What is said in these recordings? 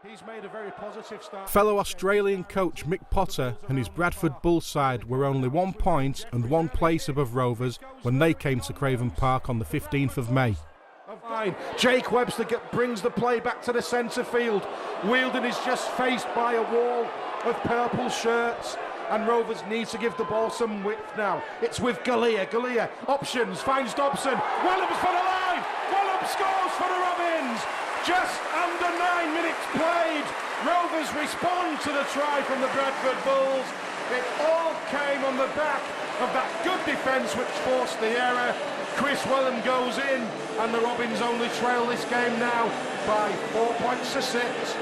He's made a very positive start. Fellow Australian coach Mick Potter and his Bradford Bulls side were only 1 point and 1 place above Rovers when they came to Craven Park on the 15th of May. Jake Webster brings the play back to the centre field. Wheeldon is just faced by a wall of purple shirts, and Rovers need to give the ball some width now. It's with Galea. Galea options, finds Dobson. Wellham's for the line. Wellham scores for the Robins. Just under 9 minutes played. Rovers respond to the try from the Bradford Bulls. It all came on the back of that good defence which forced the error. Chris Wellham goes in, and the Robins only trail this game now by 4 points to 6.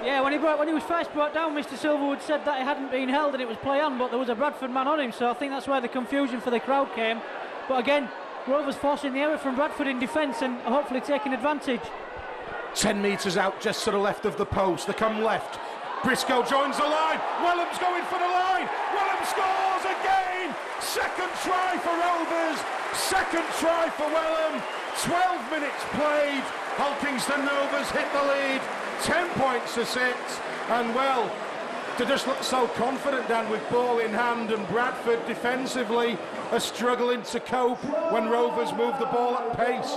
Yeah, when he was first brought down, Mr. Silverwood said that it hadn't been held and it was play on, but there was a Bradford man on him, so I think that's where the confusion for the crowd came. But again, Rovers forcing the error from Bradford in defence and hopefully taking advantage. 10 metres out, just to the left of the post. They come left. Briscoe joins the line. Wellham's going for the line. Wellham scores again. Second try for Rovers. Second try for Wellham. 12 minutes played. Hulkingston Rovers hit the lead. 10 points to 6. And well, they just look so confident, Dan, with ball in hand, and Bradford defensively are struggling to cope when Rovers move the ball at pace.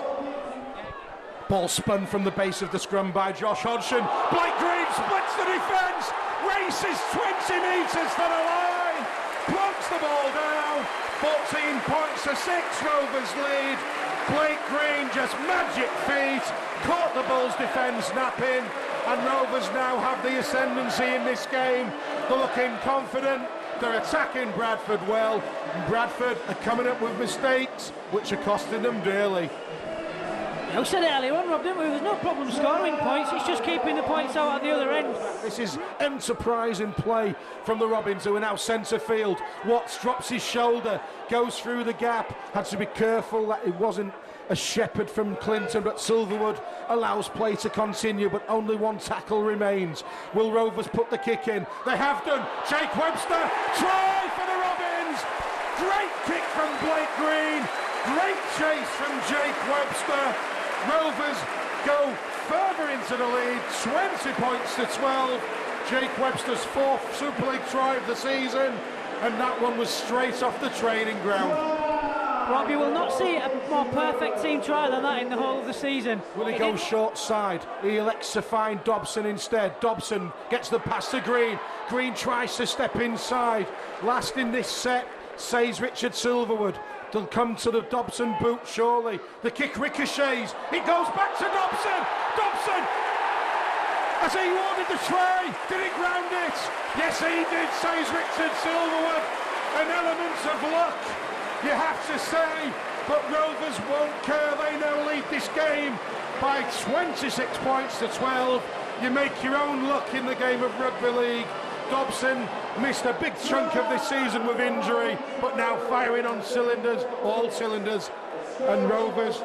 Ball spun from the base of the scrum by Josh Hodgson. Blake Green splits the defence, races 20 metres to the line, plunks the ball down. 14 points to 6, Rovers lead. Blake Green just magic feet, caught the Bulls' defence napping, and Rovers now have the ascendancy in this game. They're looking confident, they're attacking Bradford well, and Bradford are coming up with mistakes which are costing them dearly. We said it earlier on, Rob, didn't we? There's no problem scoring points, it's just keeping the points out at the other end. This is enterprising play from the Robins, who are now centre field. Watts drops his shoulder, goes through the gap, had to be careful that it wasn't a shepherd from Clinton, but Silverwood allows play to continue, but only 1 tackle remains. Will Rovers put the kick in? They have done. Jake Webster, try for the Robins. Great kick from Blake Green, great chase from Jake Webster. Rovers go further into the lead, 20 points to 12. Jake Webster's 4th Super League try of the season, and that one was straight off the training ground. Rob, you will not see a more perfect team try than that in the whole of the season. Will he go short side? He elects to find Dobson instead. Dobson gets the pass to Green. Green tries to step inside. Last in this set, says Richard Silverwood. They'll come to the Dobson boot, surely. The kick ricochets. It goes back to Dobson. Dobson! Has he awarded the try? Did he ground it? Yes, he did, says Richard Silverwood. An element of luck, you have to say. But Rovers won't care. They now lead this game by 26 points to 12. You make your own luck in the game of rugby league. Dobson missed a big chunk of this season with injury, but now firing on cylinders, all cylinders. And Rovers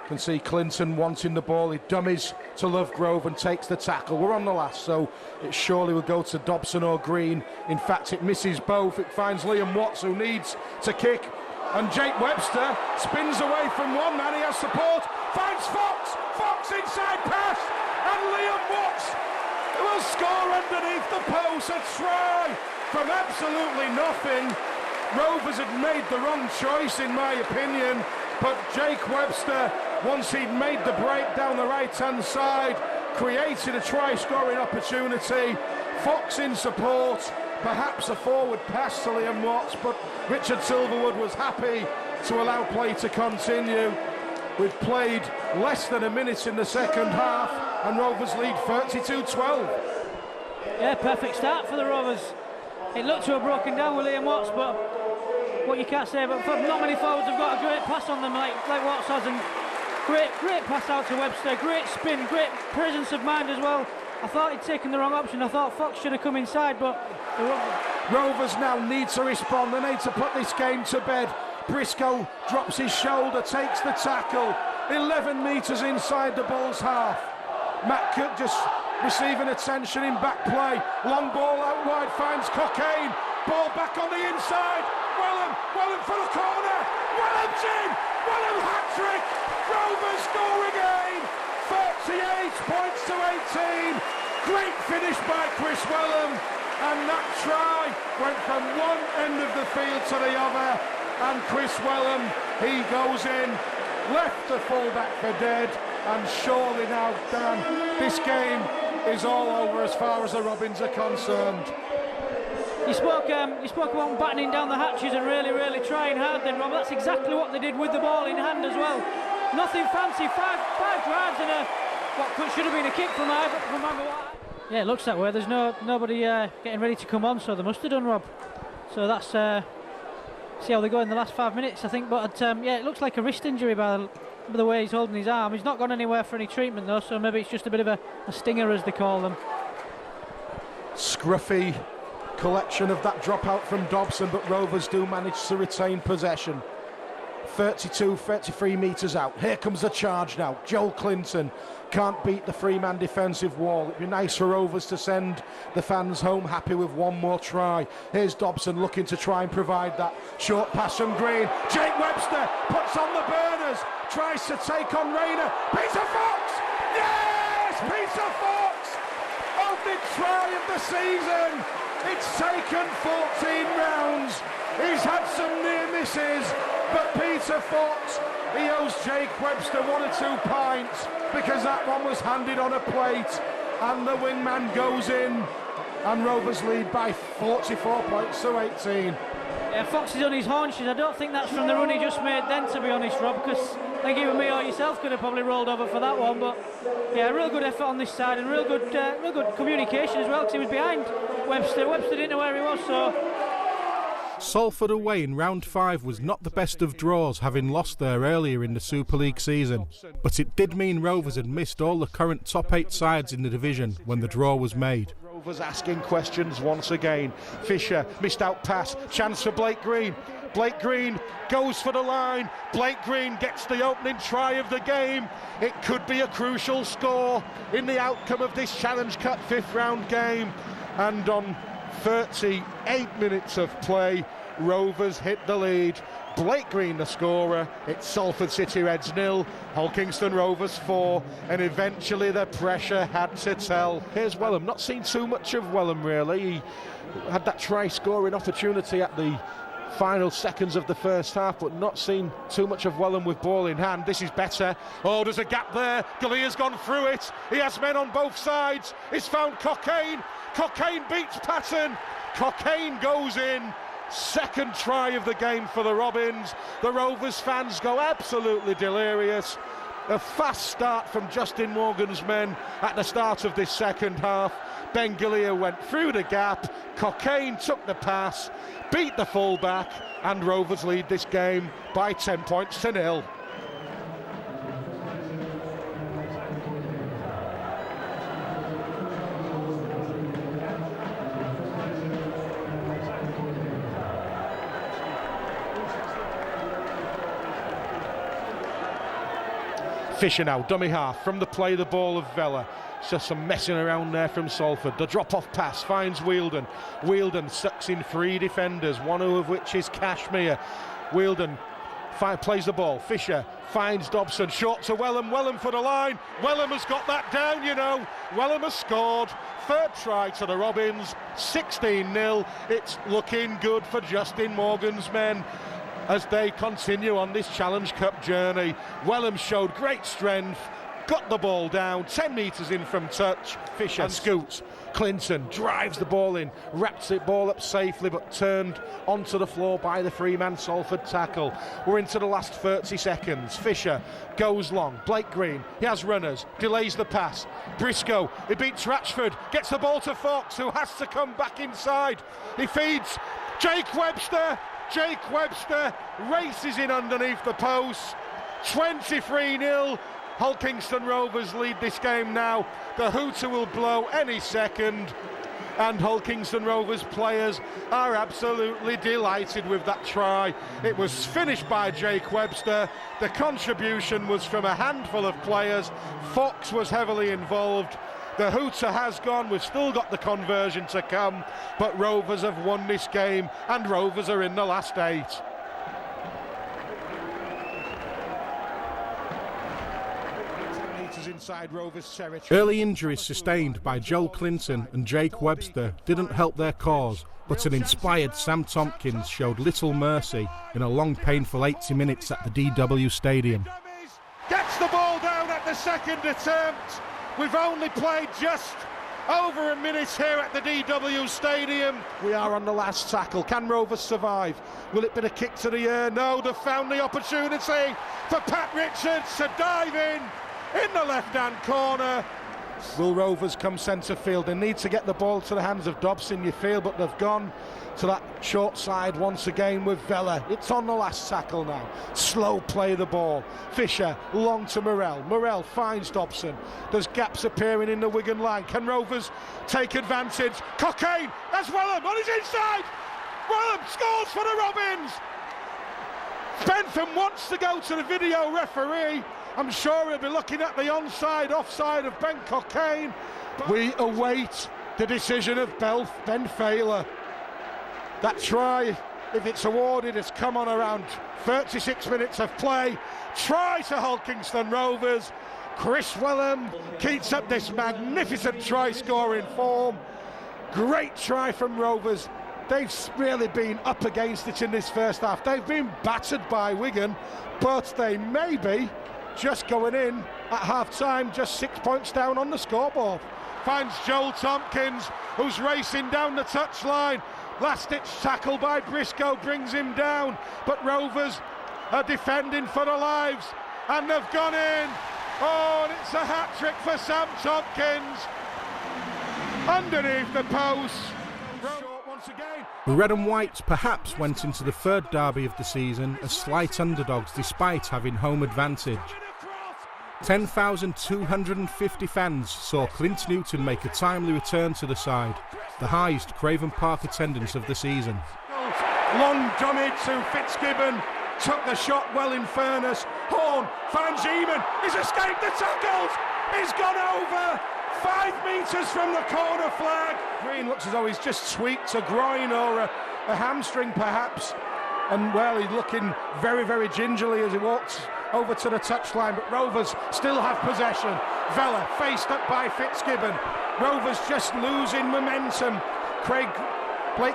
can see Clinton wanting the ball. He dummies to Lovegrove and takes the tackle. We're on the last, so it surely will go to Dobson or Green. In fact, it misses both. It finds Liam Watts, who needs to kick. And Jake Webster spins away from one man. He has support. Finds Fox. Fox inside pass. And Liam Watts will score underneath the post. A try from absolutely nothing. Rovers had made the wrong choice, in my opinion, but Jake Webster, once he'd made the break down the right-hand side, created a try-scoring opportunity. Fox in support, perhaps a forward pass to Liam Watts, but Richard Silverwood was happy to allow play to continue. We've played less than a minute in the second half, and Rovers lead 32-12. Yeah, perfect start for the Rovers. It looked to have broken down with Liam Watts, but what you can't say, but not many forwards have got a great pass on them like Watts has, and great pass out to Webster, great spin, great presence of mind as well. I thought he'd taken the wrong option. I thought Fox should have come inside, but Rovers now need to respond. They need to put this game to bed. Briscoe drops his shoulder, takes the tackle. 11 metres inside the Bulls' half. Matt Cook just receiving attention in back play. Long ball out wide, finds Cockayne. Ball back on the inside. Wellham for the corner. Wellham's in. Wellham hat-trick. Rovers score again. 38 points to 18. Great finish by Chris Wellham, and that try went from one end of the field to the other, and Chris Wellham, he goes in, left the fullback for dead, and surely now, Dan, this game is all over as far as the Robins are concerned. You spoke about battening down the hatches and really trying hard then, Rob. That's exactly what they did with the ball in hand as well. Nothing fancy, five drives and what should have been a kick from Aguilar. Yeah, it looks that way. There's nobody getting ready to come on, so they must have done, Rob. So that's see how they go in the last 5 minutes, I think. But yeah, it looks like a wrist injury by the way he's holding his arm. He's not gone anywhere for any treatment though, so maybe it's just a bit of a stinger, as they call them. Scruffy collection of that dropout from Dobson, but Rovers do manage to retain possession. 33 metres out. Here comes the charge now. Joel Clinton can't beat the three-man defensive wall. It'd be nice for Rovers to send the fans home happy with one more try. Here's Dobson looking to try and provide that short pass from Green. Jake Webster puts on the burners, tries to take on Rayner. Peter Fox! Yes! Peter Fox! Opening try of the season! It's taken 14 rounds. He's had some near misses, but Peter Fox, he owes Jake Webster 1 or 2 pints because that one was handed on a plate, and the wingman goes in, and Rovers lead by 44 points to 18. Yeah, Fox is on his haunches. I don't think that's from the run he just made then, to be honest, Rob, because I think even me or yourself could have probably rolled over for that one. But yeah, real good effort on this side and real good communication as well, because he was behind Webster. Webster didn't know where he was, so. Salford away in round 5 was not the best of draws, having lost there earlier in the Super League season. But it did mean Rovers had missed all the current top 8 sides in the division when the draw was made. Rovers asking questions once again. Fisher, missed out pass, chance for Blake Green. Blake Green goes for the line. Blake Green gets the opening try of the game. It could be a crucial score in the outcome of this Challenge Cup 5th round game. And on 38 minutes of play, Rovers hit the lead. Blake Green the scorer. It's Salford City Reds 0, Hulkingston Rovers 4, and eventually the pressure had to tell. Here's Wellham. Not seen too much of Wellham really. He had that try scoring opportunity at the final seconds of the first half, but not seen too much of Wellham with ball in hand. This is better. Oh, there's a gap there. Galea's gone through it. He has men on both sides. He's found Cockayne. Cockayne beats Patton. Cockayne goes in. Second try of the game for the Robins. The Rovers fans go absolutely delirious. A fast start from Justin Morgan's men at the start of this second half. Ben Galea went through the gap. Cockayne took the pass, beat the fullback, and Rovers lead this game by 10 points to 0. Fisher now, dummy half, from the play the ball of Vella. It's just some messing around there from Salford. The drop-off pass finds Wheeldon. Wheeldon sucks in 3 defenders, one of which is Cashmere. Wheeldon plays the ball. Fisher finds Dobson, short to Wellham. Wellham for the line. Wellham has got that down, you know. Wellham has scored. Third try to the Robins, 16-0. It's looking good for Justin Morgan's men as they continue on this Challenge Cup journey. Wellham showed great strength, got the ball down, 10 metres in from touch. Fisher scoots. Clinton drives the ball in, wraps the ball up safely, but turned onto the floor by the 3-man Salford tackle. We're into the last 30 seconds. Fisher goes long. Blake Green, he has runners, delays the pass. Briscoe, he beats Ratchford, gets the ball to Fox, who has to come back inside. He feeds Jake Webster. Jake Webster races in underneath the post. 23-0. Hulkingston Rovers lead this game now. The hooter will blow any second, and Hulkingston Rovers players are absolutely delighted with that try. It was finished by Jake Webster. The contribution was from a handful of players. Fox was heavily involved. The hooter has gone. We've still got the conversion to come, but Rovers have won this game, and Rovers are in the last 8. inside Rovers territory. Early injuries sustained by Joel Clinton and Jake Webster didn't help their cause, but an inspired Sam Tompkins showed little mercy in a long, painful 80 minutes at the DW Stadium. Gets the ball down at the second attempt. We've only played just over a minute here at the DW Stadium. We are on the last tackle. Can Rovers survive? Will it be a kick to the air? No, they've found the opportunity for Pat Richards to dive in the left-hand corner. Will Rovers come centre field? They need to get the ball to the hands of Dobson, you feel, but they've gone to that short side once again with Vella. It's on the last tackle now. Slow play the ball. Fisher, long to Morrell. Morrell finds Dobson. There's gaps appearing in the Wigan line. Can Rovers take advantage? Cockayne, that's Wellham on his inside. Wellham scores for the Robins. Bentham wants to go to the video referee. I'm sure he'll be looking at the onside, offside of Ben Cockayne. We await the decision of Ben Failer. That try, if it's awarded, has come on around 36 minutes of play. Try to Hull Kingston Rovers. Chris Wellham keeps up this magnificent try-scoring form. Great try from Rovers. They've really been up against it in this first half. They've been battered by Wigan, but they may be just going in at half-time, just 6 points down on the scoreboard. Finds Joel Tompkins, who's racing down the touchline. Last-ditch tackle by Briscoe brings him down, but Rovers are defending for their lives, and they've gone in. Oh, and it's a hat-trick for Sam Tompkins. Underneath the post. Once again. The Red and Whites perhaps went into the third derby of the season as slight underdogs despite having home advantage. 10,250 fans saw Clint Newton make a timely return to the side, the highest Craven Park attendance of the season. Long Johnny to Fitzgibbon, took the shot well in fairness. Horn finds Eamon, he's escaped the tackles, he's gone over 5 metres from the corner flag. Green looks as though he's just tweaked a groin or a hamstring perhaps, and well, he's looking very, very gingerly as he walks over to the touchline, but Rovers still have possession. Vella faced up by Fitzgibbon. Rovers just losing momentum. Blake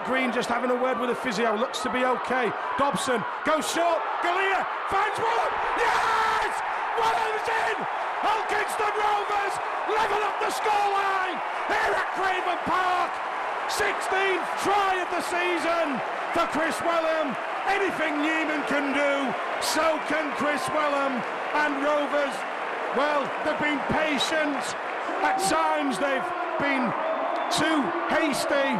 Green just having a word with the physio, looks to be okay. Dobson goes short, Galea finds Wellham, yes! Wellham's in! Hull Kingston Rovers level up the scoreline here at Craven Park. 16th try of the season for Chris Wellham. Anything Neiman can do, so can Chris Wellham. And Rovers, well, they've been patient. At times they've been too hasty,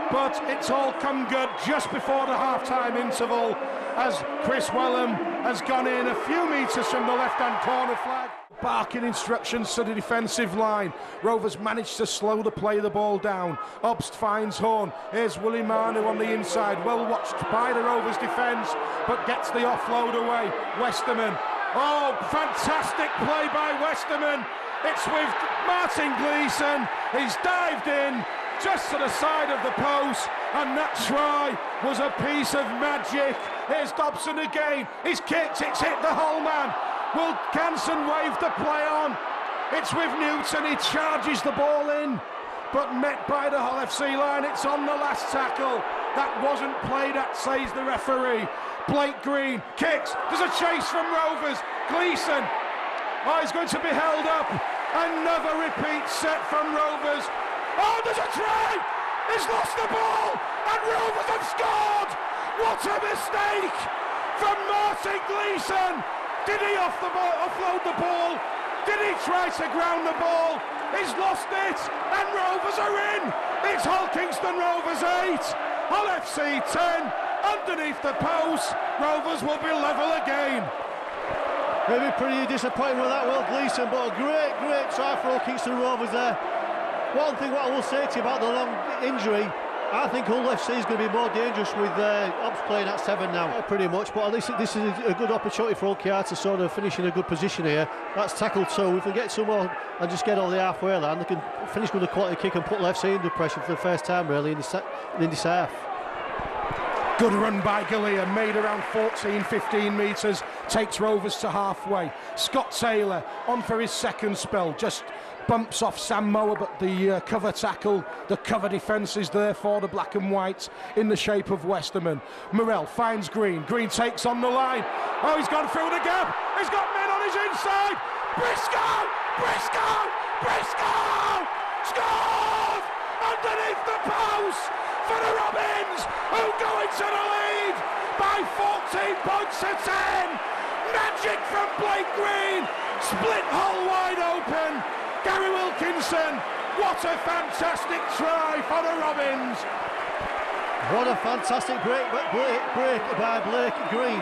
but it's all come good just before the half-time interval as Chris Wellham has gone in a few metres from the left-hand corner flag. Barking instructions to the defensive line. Rovers managed to slow the play the ball down. Obst finds Horn. Here's Willie Manu on the inside. Well watched by the Rovers defence, but gets the offload away. Westerman. Oh, fantastic play by Westerman. It's with Martin Gleeson. He's dived in just to the side of the post, and that try was a piece of magic. Here's Dobson again. He's kicked. It's hit the whole man. Will Canson wave the play on? It's with Newton, he charges the ball in, but met by the Hull FC line. It's on the last tackle. That wasn't played at, says the referee. Blake Green kicks, there's a chase from Rovers. Gleeson, oh, he's going to be held up. Another repeat set from Rovers. Oh, there's a try! He's lost the ball, and Rovers have scored! What a mistake from Martin Gleeson! Did he offload the ball? Did he try to ground the ball? He's lost it, and Rovers are in. It's Hull Kingston Rovers 8, Hull FC 10. Underneath the post, Rovers will be level again. Maybe pretty disappointed with that, Will Gleeson, but a great try for Hull Kingston Rovers there. One thing what I will say to you about the long injury, I think Hull FC is going to be more dangerous with Ops playing at 7 now, pretty much. But at least this is a good opportunity for Hull to sort of finish in a good position here. That's tackle 2. If we get some more and just get on the halfway line, they can finish with a quality kick and put FC under pressure for the first time, really, in this half. Good run by Galea, made around 14-15 metres, takes Rovers to halfway. Scott Taylor on for his second spell, just bumps off Sam Mower, but the cover tackle, the cover defence is there for the black and white in the shape of Westerman. Morrell finds Green, Green takes on the line. Oh, he's gone through the gap, he's got men on his inside. Briscoe! Briscoe! Briscoe! Scores! Underneath the post for the Robins, who go into the lead by 14 points to 10. Magic from Blake Green, split hole wide open. Gary Wilkinson, what a fantastic try for the Robins. What a fantastic break by Blake Green.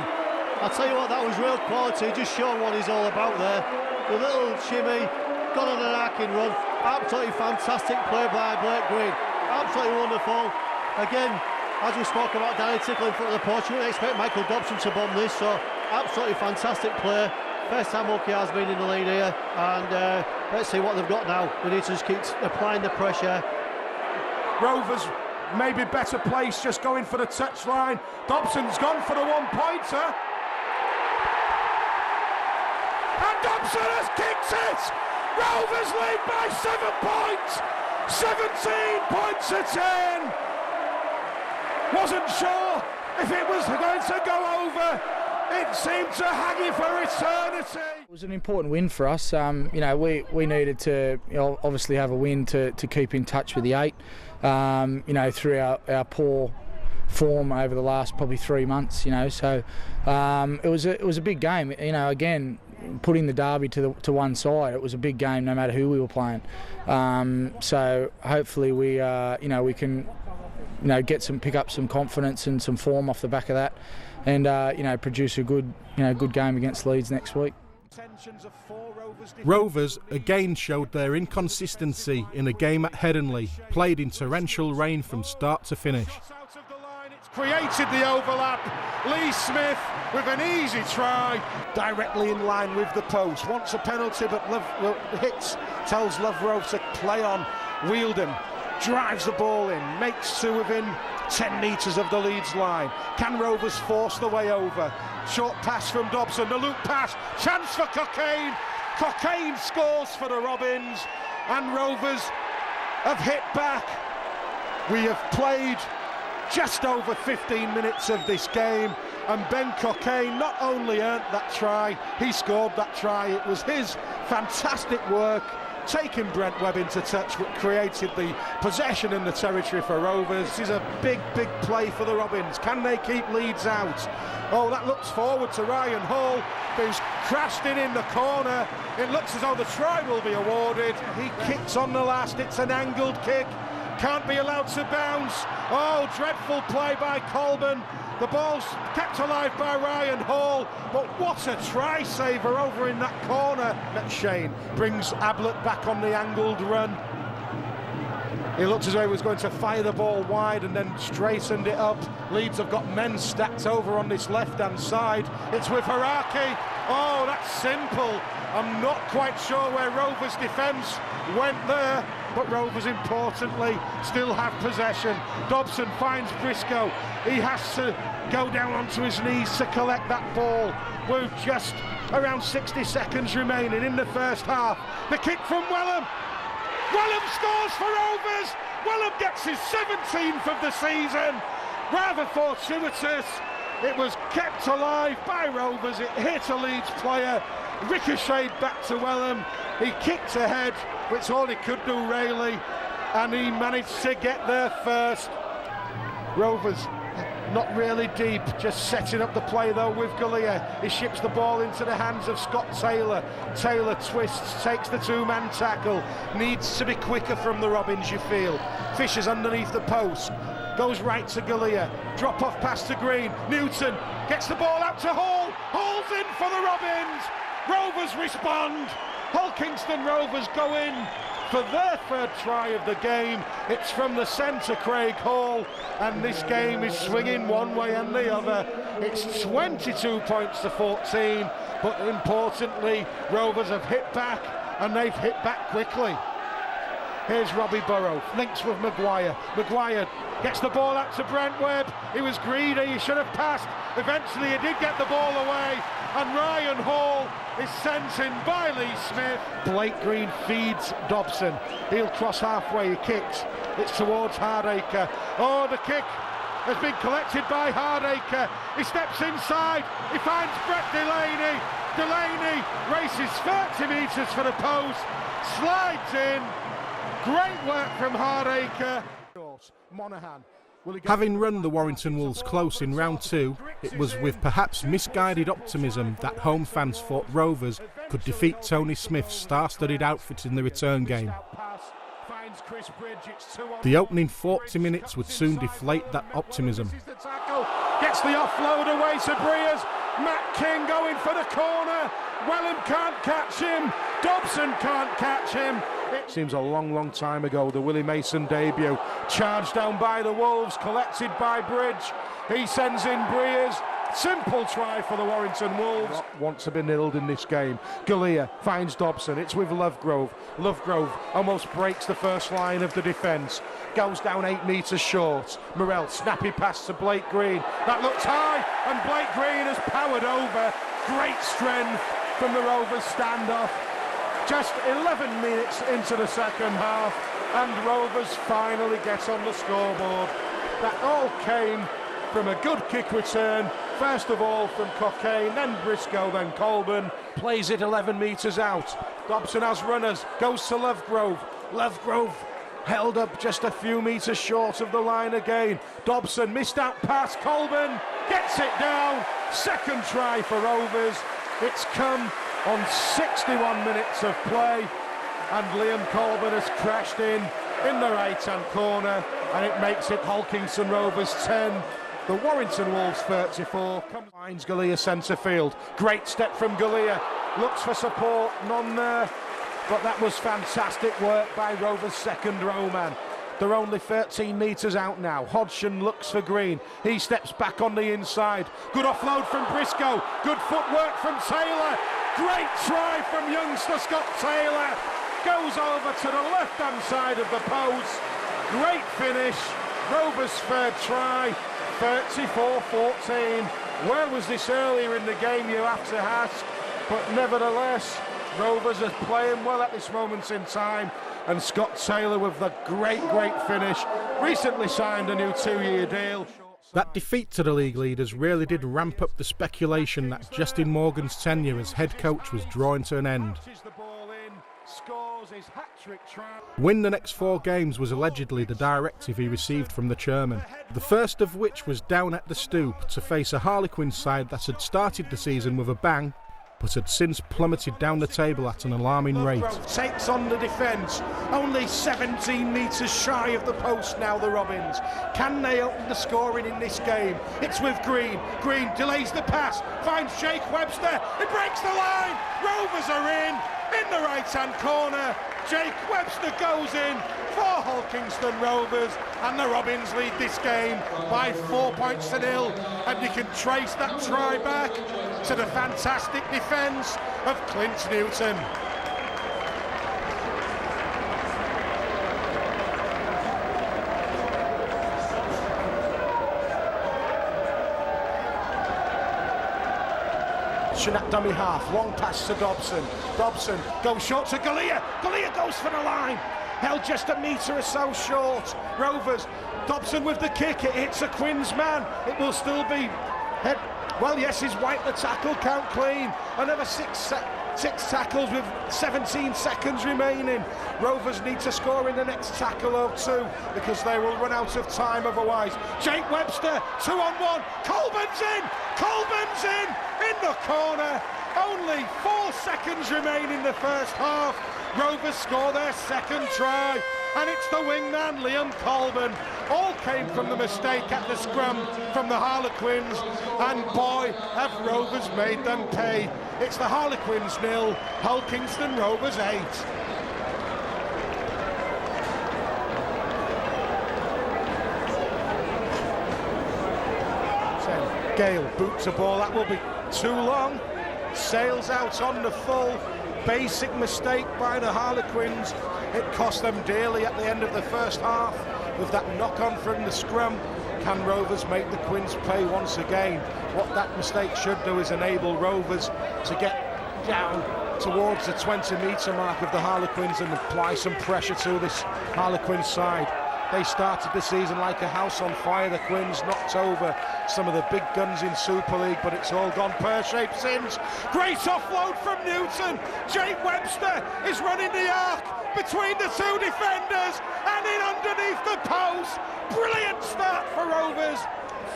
I'll tell you what, that was real quality, just showing what he's all about there. The little shimmy, got on an arcing run, absolutely fantastic play by Blake Green. Absolutely wonderful. Again, as we spoke about Danny Tickle in front of the post, you wouldn't expect Michael Dobson to bomb this, so absolutely fantastic play. First time Mulkey has been in the lead here, and let's see what they've got now. We need to just keep applying the pressure. Rovers maybe better place, just going for the touchline. Dobson's gone for the one-pointer. And Dobson has kicked it! Rovers lead by 7 points! 17 points to 10! Wasn't sure if it was going to go over. It seemed to hang for eternity. It was an important win for us. You know, we needed to, you know, obviously have a win to keep in touch with the 8. You know, through our poor form over the last probably 3 months. You know, so it was a big game. You know, again, putting the derby to one side, it was a big game no matter who we were playing. So hopefully we you know, we can, you know, pick up some confidence and some form off the back of that, and you know, produce a good game against Leeds next week. Rovers again showed their inconsistency in a game at Headingley, played in torrential rain from start to finish. Created the overlap. Lee Smith with an easy try, directly in line with the post. Wants a penalty, but Hicks tells Lovegrove to play on. Wheeldon drives the ball in, makes to within 10 metres of the Leeds line. Can Rovers force the way over? Short pass from Dobson, the loop pass, chance for Cockayne. Cockayne scores for the Robins, and Rovers have hit back. We have played just over 15 minutes of this game, and Ben Cockayne not only earned that try, he scored that try. It was his fantastic work, taking Brent Webb into touch, but created the possession in the territory for Rovers. This is a big play for the Robins. Can they keep Leeds out? Oh, that looks forward to Ryan Hall, who's crashed in the corner. It looks as though the try will be awarded. He kicks on the last, it's an angled kick. Can't be allowed to bounce. Oh, dreadful play by Colburn. The ball's kept alive by Ryan Hall, but what a try saver over in that corner. Shane brings Ablett back on the angled run. He looked as though he was going to fire the ball wide and then straightened it up. Leeds have got men stacked over on this left-hand side. It's with Haraki. Oh, that's simple. I'm not quite sure where Rovers' defence went there, but Rovers, importantly, still have possession. Dobson finds Briscoe. He has to go down onto his knees to collect that ball. With just around 60 seconds remaining in the first half. The kick from Wellham. Wellham scores for Rovers. Wellham gets his 17th of the season. Rather fortuitous. It was kept alive by Rovers. It hit a Leeds player, ricocheted back to Wellham. He kicked ahead, which all he could do really, and he managed to get there first. Rovers not really deep, just setting up the play though with Galea. He ships the ball into the hands of Scott Taylor. Taylor twists, takes the two-man tackle. Needs to be quicker from the Robins, you feel. Fisher's underneath the post. Goes right to Galea. Drop off pass to Green. Newton gets the ball out to Hall. Hall's in for the Robins. Rovers respond. Hull Kingston Rovers go in for their third try of the game. It's from the centre, Craig Hall, and this game is swinging one way and the other. It's 22 points to 14, but importantly, Rovers have hit back, and they've hit back quickly. Here's Robbie Burrow, links with Maguire. Maguire gets the ball out to Brent Webb. He was greedy, he should have passed. Eventually he did get the ball away, and Ryan Hall is sent in by Lee Smith. Blake Green feeds Dobson. He'll cross halfway, he kicks. It's towards Hardacre. Oh, the kick has been collected by Hardacre. He steps inside, he finds Brett Delaney. Delaney races 30 metres for the post, slides in. Great work from Hardacre. Monaghan. Having run the Warrington Wolves close in round 2, it was with perhaps misguided optimism that home fans thought Rovers could defeat Tony Smith's star-studded outfit in the return game. The opening 40 minutes would soon deflate that optimism. Gets the offload away to Breers. Matt King going for the corner. Wellham can't catch him. Dobson can't catch him. It seems a long time ago, the Willie Mason debut. Charged down by the Wolves, collected by Bridge. He sends in Breers. Simple try for the Warrington Wolves. Want to be nilled in this game. Galea finds Dobson. It's with Lovegrove. Lovegrove almost breaks the first line of the defence. Goes down 8 metres short. Morrell, snappy pass to Blake Green. That looks high, and Blake Green has powered over. Great strength from the Rovers standoff. Just 11 minutes into the second half, and Rovers finally get on the scoreboard. That all came from a good kick return, first of all from Cockayne, then Briscoe, then Colburn. Plays it 11 metres out. Dobson has runners, goes to Lovegrove. Lovegrove held up just a few metres short of the line again. Dobson missed out pass, Colburn gets it down. Second try for Rovers. It's come on 61 minutes of play, and Liam Colburn has crashed in the right-hand corner, and it makes it Holkingston Rovers 10. The Warrington Wolves 34. Finds Galea centre field. Great step from Galea. Looks for support, none there. But that was fantastic work by Rovers' second row man. They're only 13 metres out now. Hodgson looks for Green. He steps back on the inside. Good offload from Briscoe. Good footwork from Taylor. Great try from youngster Scott Taylor. Goes over to the left-hand side of the post. Great finish. Rovers' third try. 34-14. Where was this earlier in the game, you have to ask? But nevertheless, Rovers are playing well at this moment in time, and Scott Taylor with the great finish. Recently signed a new 2-year deal. That defeat to the league leaders really did ramp up the speculation that Justin Morgan's tenure as head coach was drawing to an end. Win the next 4 games was allegedly the directive he received from the chairman. The first of which was down at the Stoop to face a Harlequins side that had started the season with a bang, but had since plummeted down the table at an alarming rate. Takes on the defence, only 17 metres shy of the post now, the Robins. Can they open the scoring in this game? It's with Green. Green delays the pass, finds Jake Webster, he breaks the line. Rovers are in the right-hand corner. Jake Webster goes in for Holkingston Rovers, and the Robins lead this game by 4 points to 0, and you can trace that try back to the fantastic defence of Clint Newton. At dummy half, long pass to Dobson. Dobson goes short to Galea. Galea goes for the line. Held just a metre or so short. Rovers, Dobson with the kick. It hits a Quins man. It will still be head. Well, yes, he's wiped the tackle, count clean. Another six tackles with 17 seconds remaining. Rovers need to score in the next tackle or 2 because they will run out of time otherwise. Jake Webster, 2-on-1. Colburn's in. Colburn's in the corner. Only 4 seconds remain in the first half. Rovers score their second try, and it's the wingman Liam Colburn. All came from the mistake at the scrum from the Harlequins, and boy, have Rovers made them pay. It's the Harlequins 0, Holkingston Rovers 8. Gale boots a ball, that will be too long. Sails out on the full. Basic mistake by the Harlequins. It cost them dearly at the end of the first half with that knock-on from the scrum. Can Rovers make the Quins pay once again? What that mistake should do is enable Rovers to get down towards the 20-metre mark of the Harlequins and apply some pressure to this Harlequin side. They started the season like a house on fire. The Quins knocked over some of the big guns in Super League, but it's all gone pear-shaped since. Great offload from Newton. Jake Webster is running the arc between the two defenders and in underneath the post. Brilliant start for Rovers.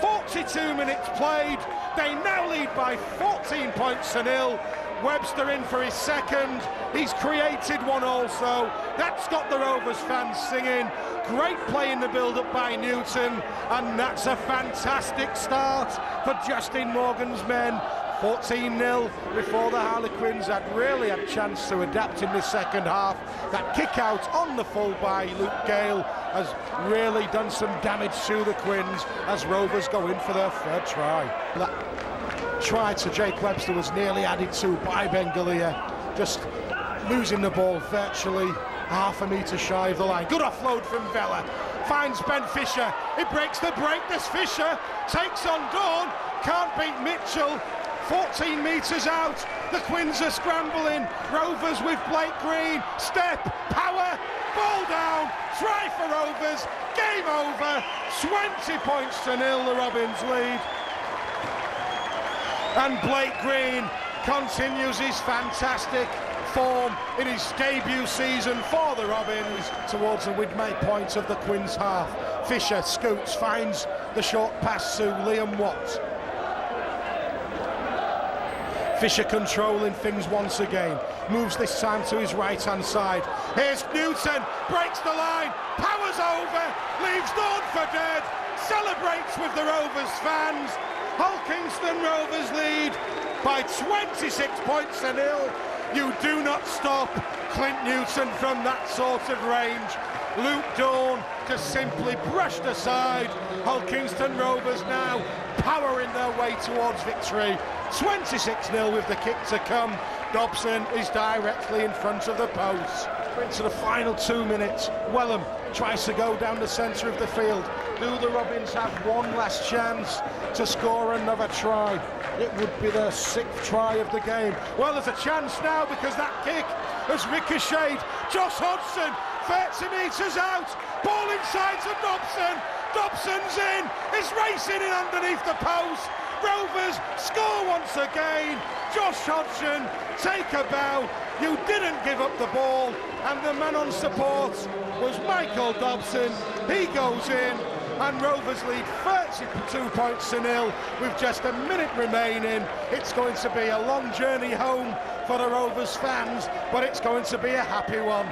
42 minutes played. They now lead by 14 points to nil. Webster in for his second. He's created one also. That's got the Rovers fans singing. Great play in the build-up by Newton, and that's a fantastic start for Justin Morgan's men. 14-0 before the Harlequins had really had a chance to adapt in the second half. That kick out on the full by Luke Gale has really done some damage to the Quins as Rovers go in for their third try. That try to Jake Webster was nearly added to by Bengalia, just losing the ball virtually half a metre shy of the line. Good offload from Vella, finds Ben Fisher, he breaks the break, this Fisher takes on Dawn, can't beat Mitchell. 14 metres out, the Quins are scrambling. Rovers with Blake Green, step, power, ball down, try for Rovers, game over, 20 points to nil, the Robins lead. And Blake Green continues his fantastic form in his debut season for the Robins towards the midway point of the Quins half. Fisher scoots, finds the short pass to Liam Watt. Fisher controlling things once again, moves this time to his right hand side. Here's Newton, breaks the line, powers over, leaves Dawn for dead, celebrates with the Rovers fans. Hull Kingston Rovers lead by 26 points to nil. You do not stop Clint Newton from that sort of range. Luke Dawn just simply brushed aside. Hull Kingston Rovers now powering their way towards victory. 26-0 with the kick to come. Dobson is directly in front of the post. Into the final 2 minutes. Wellham tries to go down the centre of the field. Do the Robins have one last chance to score another try? It would be their 6th try of the game. Well, there's a chance now because that kick has ricocheted. Josh Hodgson, 30 metres out, ball inside to Dobson. Dobson's in, he's racing in underneath the post. Rovers score once again. Josh Hodgson, take a bow. You didn't give up the ball, and the man on support was Michael Dobson. He goes in, and Rovers lead 32 points to nil with just a minute remaining. It's going to be a long journey home for the Rovers fans, but it's going to be a happy one.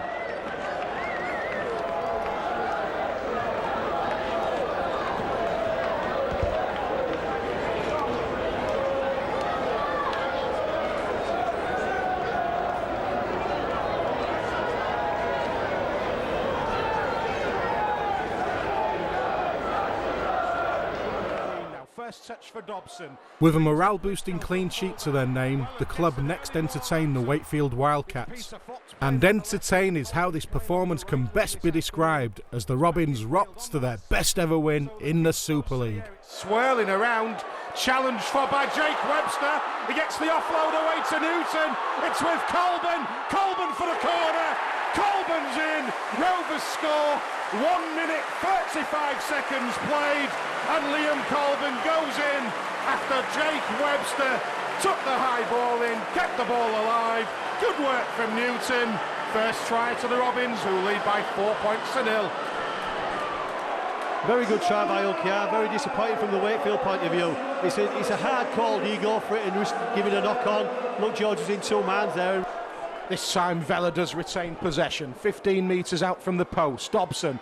Touch for Dobson. With a morale-boosting clean sheet to their name, the club next entertain the Wakefield Wildcats. And entertain is how this performance can best be described as the Robins rocked to their best ever win in the Super League. Swirling around, challenged for by Jake Webster. He gets the offload away to Newton. It's with Colburn. Colburn for the corner. Colburn's in. Rovers score. 1 minute 35 seconds played, and Liam Colburn goes in after Jake Webster took the high ball in, kept the ball alive. Good work from Newton. First try to the Robins, who lead by 4 points to nil. Very good try by Ulkiar, very disappointing from the Wakefield point of view. It's a hard call, do you go for it and risk giving a knock on? Look, George is in two mans there. This time Vella does retain possession, 15 metres out from the post. Dobson,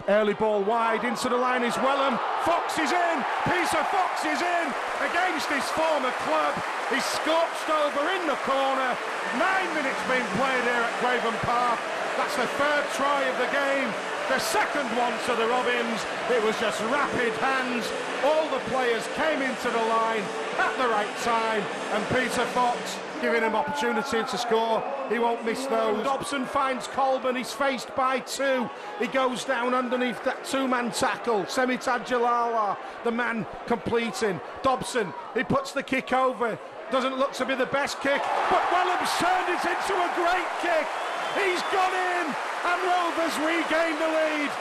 early ball wide, into the line is Wellham. Fox is in, Peter Fox is in against his former club. He's scorched over in the corner. 9 minutes being played here at Craven Park. That's the third try of the game. The second one to the Robins. It was just rapid hands. All the players came into the line. at the right time, and Peter Fox giving him opportunity to score. He won't miss those. Dobson finds Colburn, he's faced by two. He goes down underneath that two-man tackle. Semitad Jalala, the man completing. Dobson, he puts the kick over. Doesn't look to be the best kick, but Wellham's turned it into a great kick. He's gone in, and Rovers regained the lead.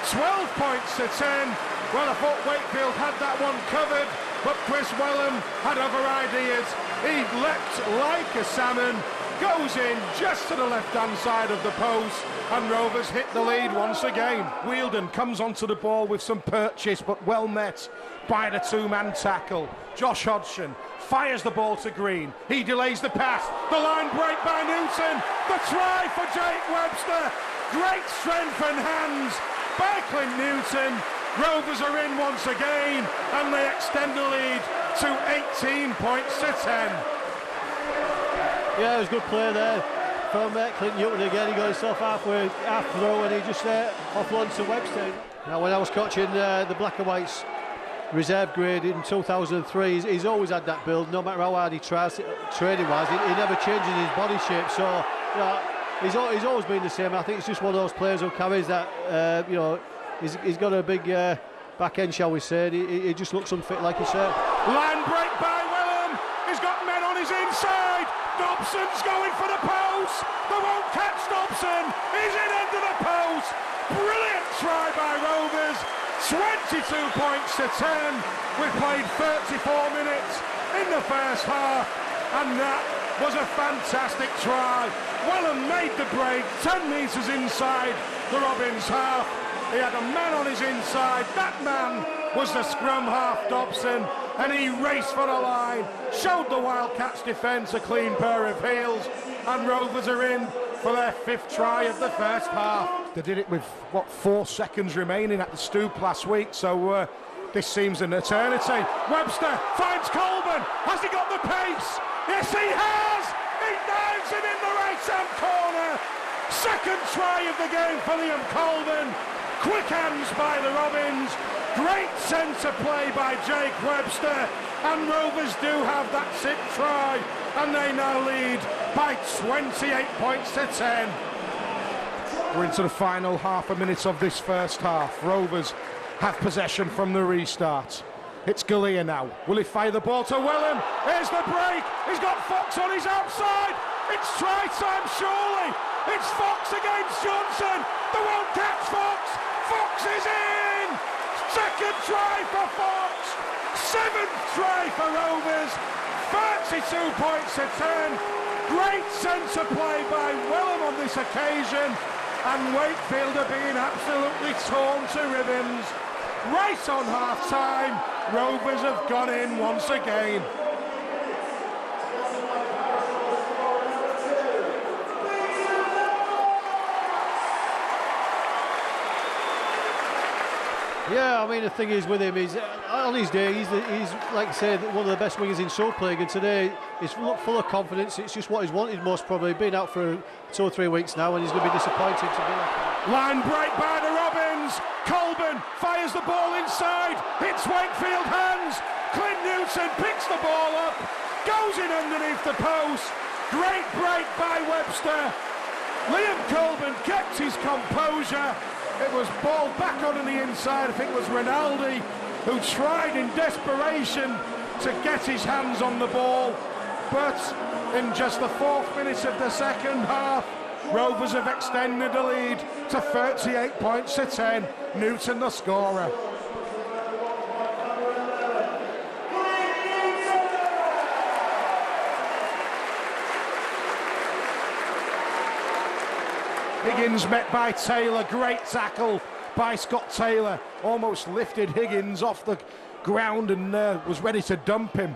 12 points to 10. Well, I thought Wakefield had that one covered, but Chris Wellham had other ideas. He leapt like a salmon, goes in just to the left-hand side of the post, and Rovers hit the lead once again. Wheeldon comes onto the ball with some purchase, but well met by the two-man tackle. Josh Hodgson fires the ball to Green. He delays the pass. The line break by Newton. The try for Jake Webster. Great strength and hands by Clint Newton. Rovers are in once again, and they extend the lead to 18 points to 10. Yeah, it was good play there from Clint Newton again. He got himself half throw, and he just offloaded to Webster. Now, when I was coaching the Black and Whites reserve grade in 2003, he's always had that build. No matter how hard he tries training-wise, he never changes his body shape. So, you know, he's always been the same. I think it's just one of those players who carries that, you know. He's got a big back end, shall we say. He just looks unfit, like you said. Line break by Wellham. He's got men on his inside. Dobson's going for the post. They won't catch Dobson. He's in under the post. Brilliant try by Rovers. 22 points to 10. We've played 34 minutes in the first half, and that was a fantastic try. Wellham made the break 10 metres inside the Robins half. He had a man on his inside. That man was the scrum half, Dobson, and he raced for the line, showed the Wildcats defence a clean pair of heels, and Rovers are in for their 5th try of the first half. They did it with, 4 seconds remaining at the Stoop last week, so this seems an eternity. Webster finds Colburn. Has he got the pace? Yes, he has! He dives it in the right-hand corner. 2nd try of the game for Liam Colburn. Quick hands by the Robins. Great centre play by Jake Webster. And Rovers do have that 6th try. And they now lead by 28 points to 10. We're into the final half a minute of this first half. Rovers have possession from the restart. It's Galea now. Will he fire the ball to Wellham? Here's the break. He's got Fox on his outside. It's try time, surely. It's Fox against Johnson. They won't catch Fox. Fox is in! 2nd try for Fox! 7th try for Rovers! 32 points to 10. Great centre play by Wellham on this occasion, and Wakefield are being absolutely torn to ribbons. Right on half-time, Rovers have gone in once again. Yeah, I mean, the thing is with him, he's on his day, he's like I said, one of the best wingers in Super League, and today he's full of confidence. It's just what he's wanted most probably. Been out for 2 or 3 weeks now, and he's going to be disappointed to be like. Line break by the Robins. Colburn fires the ball inside, hits Wakefield hands. Clint Newton picks the ball up, goes in underneath the post. Great break by Webster. Liam Colburn kept his composure. It was ball back on the inside. I think it was Rinaldi who tried in desperation to get his hands on the ball. But in just the 4th minute of the second half, Rovers have extended the lead to 38 points to 10. Newton the scorer. Higgins met by Taylor. Great tackle by Scott Taylor. Almost lifted Higgins off the ground and was ready to dump him.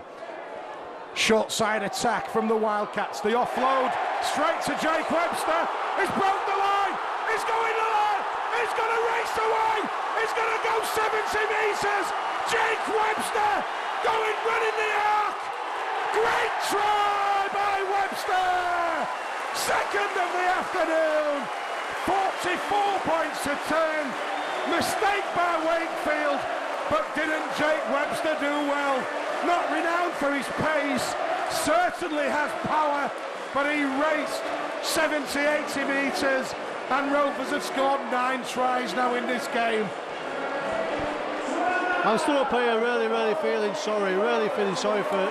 Short side attack from the Wildcats. The offload straight to Jake Webster. He's broke the line. He's going to the line. He's going to race away. He's going to go 70 metres. Jake Webster going running the arc. Great try by Webster. 2nd of the afternoon. 44 points to 10. Mistake by Wakefield, but didn't Jake Webster do well? not renowned for his pace, certainly has power, but he raced 70-80 metres, and Rovers have scored 9 tries now in this game. I'm still up here really feeling sorry for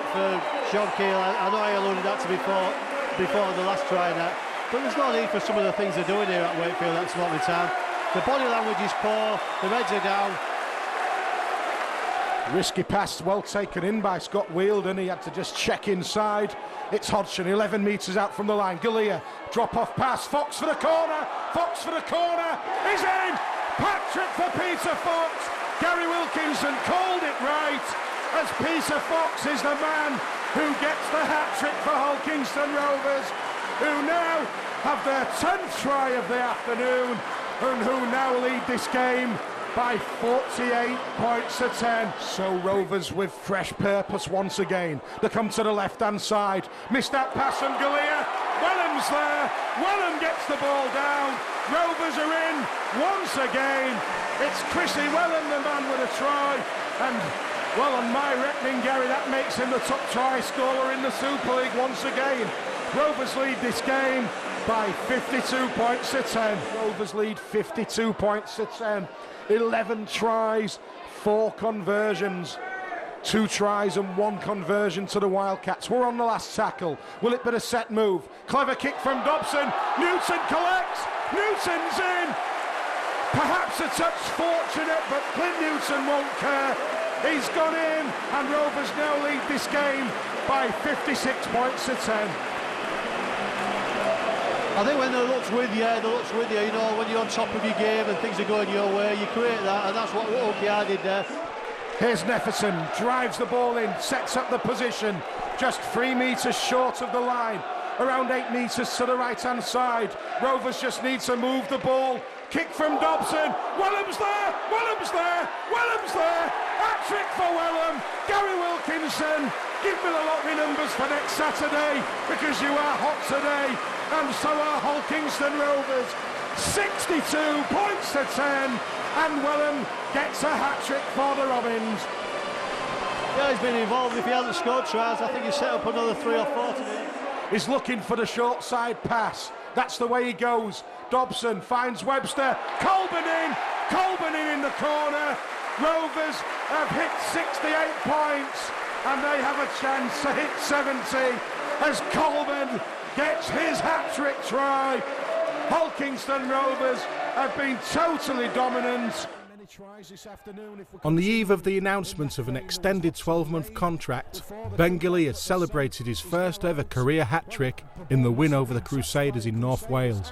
Sean Keane. I know I alluded that to before the last try and that, but there's no need for some of the things they're doing here at Wakefield at this moment in time. The body language is poor, the heads are down. Risky pass, well taken in by Scott Wheeldon. He had to just check inside. It's Hodgson, 11 metres out from the line. Galea, drop-off pass. Fox for the corner. He's in. Patrick for Peter Fox. Gary Wilkinson called it right, as Peter Fox is the man who gets the hat-trick for Hull Kingston Rovers, who now have their 10th try of the afternoon, and who now lead this game by 48 points to 10. So Rovers with fresh purpose once again. They come to the left-hand side. Missed that pass from Galea. Wellham's there. Wellham gets the ball down. Rovers are in once again. It's Chrissy Wellham, the man with a try. And, well, on my reckoning, Gary, that makes him the top try scorer in the Super League once again. Rovers lead this game by 52 points to 10. Rovers lead 52 points to 10. 11 tries, 4 conversions. 2 tries and 1 conversion to the Wildcats. We're on the last tackle. Will it be a set move? Clever kick from Dobson. Newton collects. Newton's in. Perhaps a touch fortunate, but Clint Newton won't care. He's gone in, and Rovers now lead this game by 56 points to 10. I think when the luck's with you, you know, when you're on top of your game and things are going your way, you create that, and that's what OKR did there. Here's Nefferson, drives the ball in, sets up the position, just 3 metres short of the line, around 8 metres to the right-hand side. Rovers just need to move the ball. Kick from Dobson. Wellham's there. Hat-trick for Wellham. Gary Wilkinson. Give me the lottery numbers for next Saturday, because you are hot today, and so are Hull Kingston Rovers. 62 points to 10, and Wellham gets a hat-trick for the Robins. Yeah, he's been involved. If he hasn't scored tries, I think he's set up another 3 or 4 today. He's looking for the short side pass. That's the way he goes. Dobson finds Webster. Colburn in the corner. Rovers have hit 68 points, and they have a chance to hit 70 as Colburn gets his hat-trick try. Hull Kingston Rovers have been totally dominant. On the eve of the announcement of an extended 12-month contract, Ben Galea has celebrated his first ever career hat-trick in the win over the Crusaders in North Wales.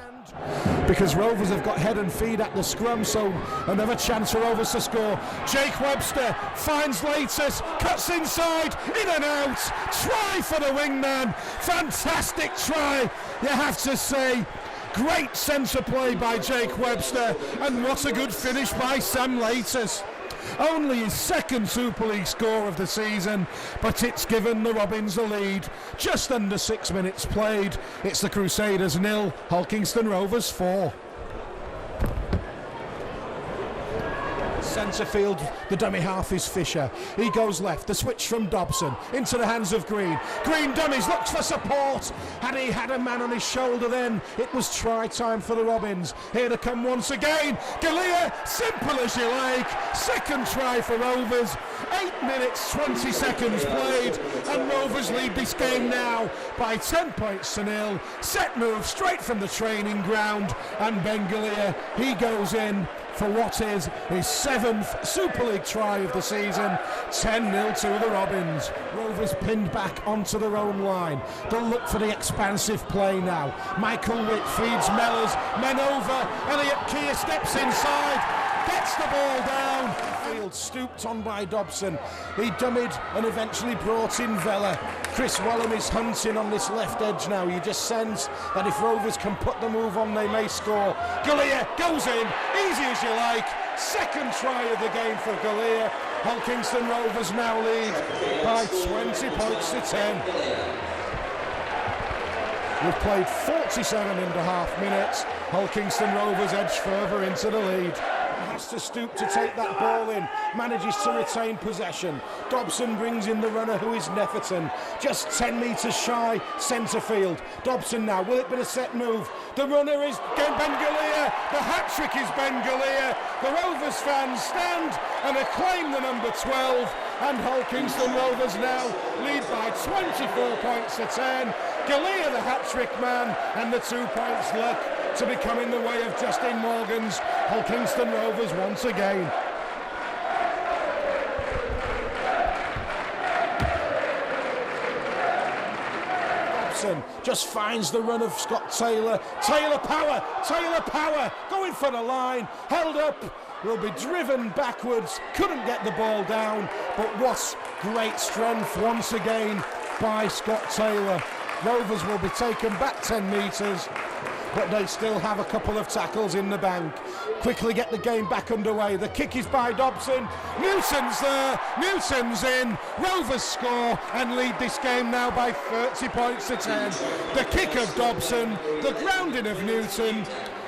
Because Rovers have got head and feet at the scrum, so another chance for Rovers to score. Jake Webster finds Latus, cuts inside, in and out. Try for the wingman. Fantastic try, you have to say. Great centre play by Jake Webster, and what a good finish by Sam Latus. Only his second Super League score of the season, but it's given the Robins the lead. Just under 6 minutes played. It's the Crusaders 0, Hull Kingston Rovers 4. Centre field, the dummy half is Fisher. He goes left, the switch from Dobson into the hands of Green. Green dummies, looks for support. Had he had a man on his shoulder then, it was try time for the Robins. Here to come once again. Galea, simple as you like. Second try for Rovers. 8 minutes, 20 seconds played, and Rovers lead this game now by 10 points to 0. Set move straight from the training ground, and Ben Galea, he goes in for what is his 7th Super League try of the season. 10-0 to the Robins. Rovers pinned back onto their own line. They'll look for the expansive play now. Michael Witt feeds Mellors, men over. Elliot Keir steps inside, gets the ball down. Field stooped on by Dobson. He dummied and eventually brought in Vella. Chris Wellham is hunting on this left edge now. You just sense that if Rovers can put the move on, they may score. Galea goes in, easy as you like. Second try of the game for Galea. Hull Kingston Rovers now lead by 20 points to 10. We've played 47 and a half minutes. Hull Kingston Rovers edge further into the lead. has to stoop to take that ball in, manages to retain possession. Dobson brings in the runner, who is Nefferton, just 10 metres shy, centre field. Dobson now, will it be a set move? The runner is Bengalia, the hat-trick is Bengalia. The Rovers fans stand and acclaim the number 12, and Hull Kingston Rovers now lead by 24 points to 10. Galea, the hat-trick man, and the 2 points luck to become in the way of Justin Morgan's Hull Kingston Rovers once again. Dobson just finds the run of Scott Taylor. Taylor power, going for the line, held up, will be driven backwards, couldn't get the ball down, but what great strength once again by Scott Taylor. Rovers will be taken back 10 metres, but they still have a couple of tackles in the bank. Quickly get the game back underway. The kick is by Dobson. Newton's there. Newton's in. Rovers score and lead this game now by 30 points to 10. The kick of Dobson, the grounding of Newton.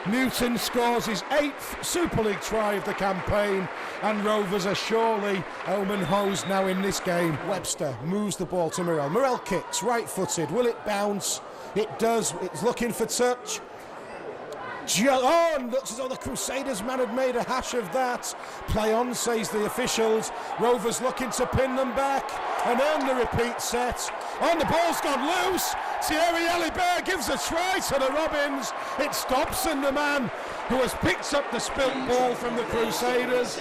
Newton scores his 8th Super League try of the campaign, and Rovers are surely Omen hosed now in this game. Webster moves the ball to Morel. Morel kicks, right-footed. Will it bounce? It does. It's looking for touch. And looks as though the Crusaders man had made a hash of that. Play on, says the officials. Rovers looking to pin them back and earn the repeat set. And the ball's gone loose. Thierry Elibert gives a try to the Robins. It's Dobson, the man who has picked up the spilt ball from the Crusaders.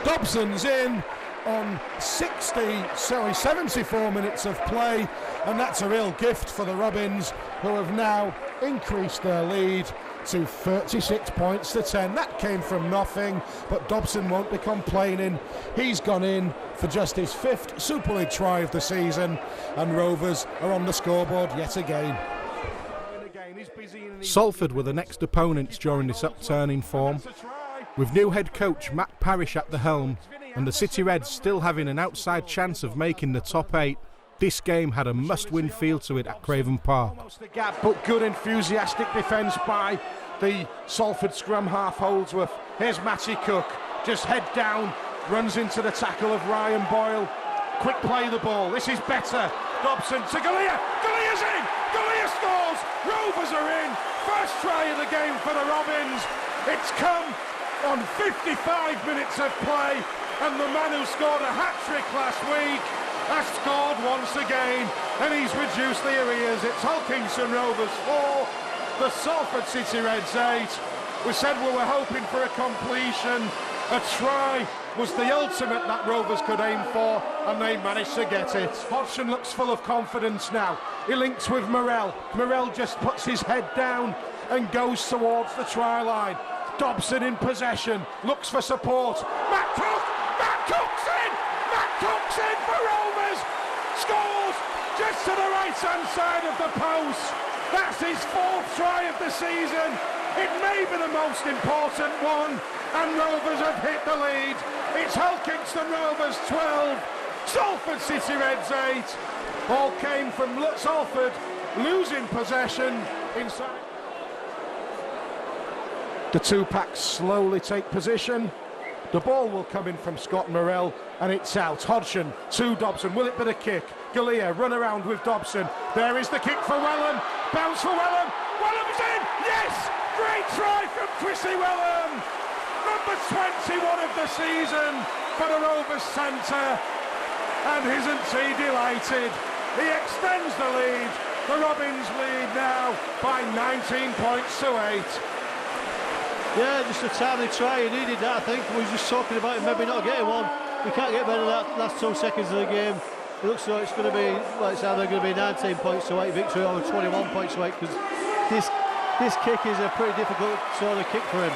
Dobson's in on 74 minutes of play, and that's a real gift for the Robins, who have now increased their lead to 36 points to 10. That came from nothing, but Dobson won't be complaining. He's gone in for just his 5th Super League try of the season, and Rovers are on the scoreboard yet again. Salford were the next opponents during this upturning form. With new head coach Matt Parrish at the helm, and the City Reds still having an outside chance of making the top 8, this game had a must-win feel to it at Craven Park. But good enthusiastic defence by the Salford scrum half Holdsworth. Here's Matty Cook, just head down, runs into the tackle of Ryan Boyle. Quick play the ball, this is better. Dobson to Galea, Galea's in, Galea scores, Rovers are in. First try of the game for the Robins. It's come on 55 minutes of play, and the man who scored a hat-trick last week has scored once again, and he's reduced the arrears. It's Hull Kingston Rovers 4, the Salford City Reds 8. We said we were hoping for a completion. A try was the ultimate that Rovers could aim for, and they managed to get it. Hodgson looks full of confidence now. He links with Morel. Morel just puts his head down and goes towards the try line. Dobson in possession, looks for support. Matt Cook's in! Matt Cook's in for Rovers! Scores just to the right-hand side of the post. That's his 4th try of the season. It may be the most important one, and Rovers have hit the lead. It's Hull Kingston Rovers 12, Salford City Reds 8. Ball came from Salford, losing possession inside. The 2 packs slowly take position. The ball will come in from Scott Morel, and it's out. Hodgson to Dobson. Will it be the kick? Galea run around with Dobson. There is the kick for Wellham. Bounce for Wellham. Wellham's in. Yes! Great try from Chrissy Wellham. Number 21 of the season for the Rovers centre. And isn't he delighted? He extends the lead. The Robins lead now by 19 points to 8. Yeah, just a timely try. He needed that, I think. We were just talking about him maybe not getting one. We can't get better than that last 2 seconds of the game. It looks like it's going to be, like it's either going to be 19 points to 8 victory or 21 points to 8, because this kick is a pretty difficult sort of kick for him.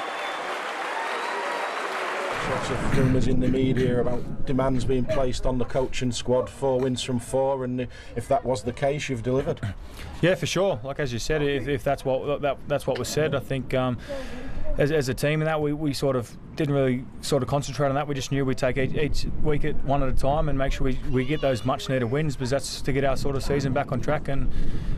Lots of rumours in the media about demands being placed on the coaching squad. 4 wins from 4, and if that was the case, you've delivered. Yeah, for sure. Like as you said, if that's what was said, I think as a team, and that we sort of didn't really sort of concentrate on that. We just knew we'd take each week one at a time and make sure we get those much needed wins, because that's to get our sort of season back on track. And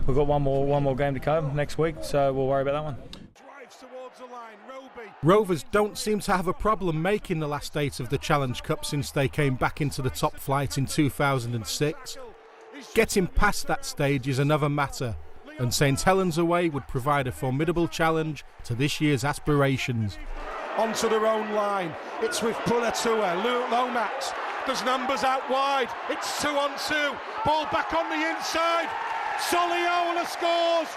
we've got one more game to come next week, so we'll worry about that one. Drives towards the line. Roby Rovers don't seem to have a problem making the last 8 of the Challenge Cup since they came back into the top flight in 2006. Getting past that stage is another matter, and St Helens away would provide a formidable challenge to this year's aspirations. Onto their own line, it's with Pulatua, Lomax, there's numbers out wide, it's 2 on 2, ball back on the inside, Soliola scores!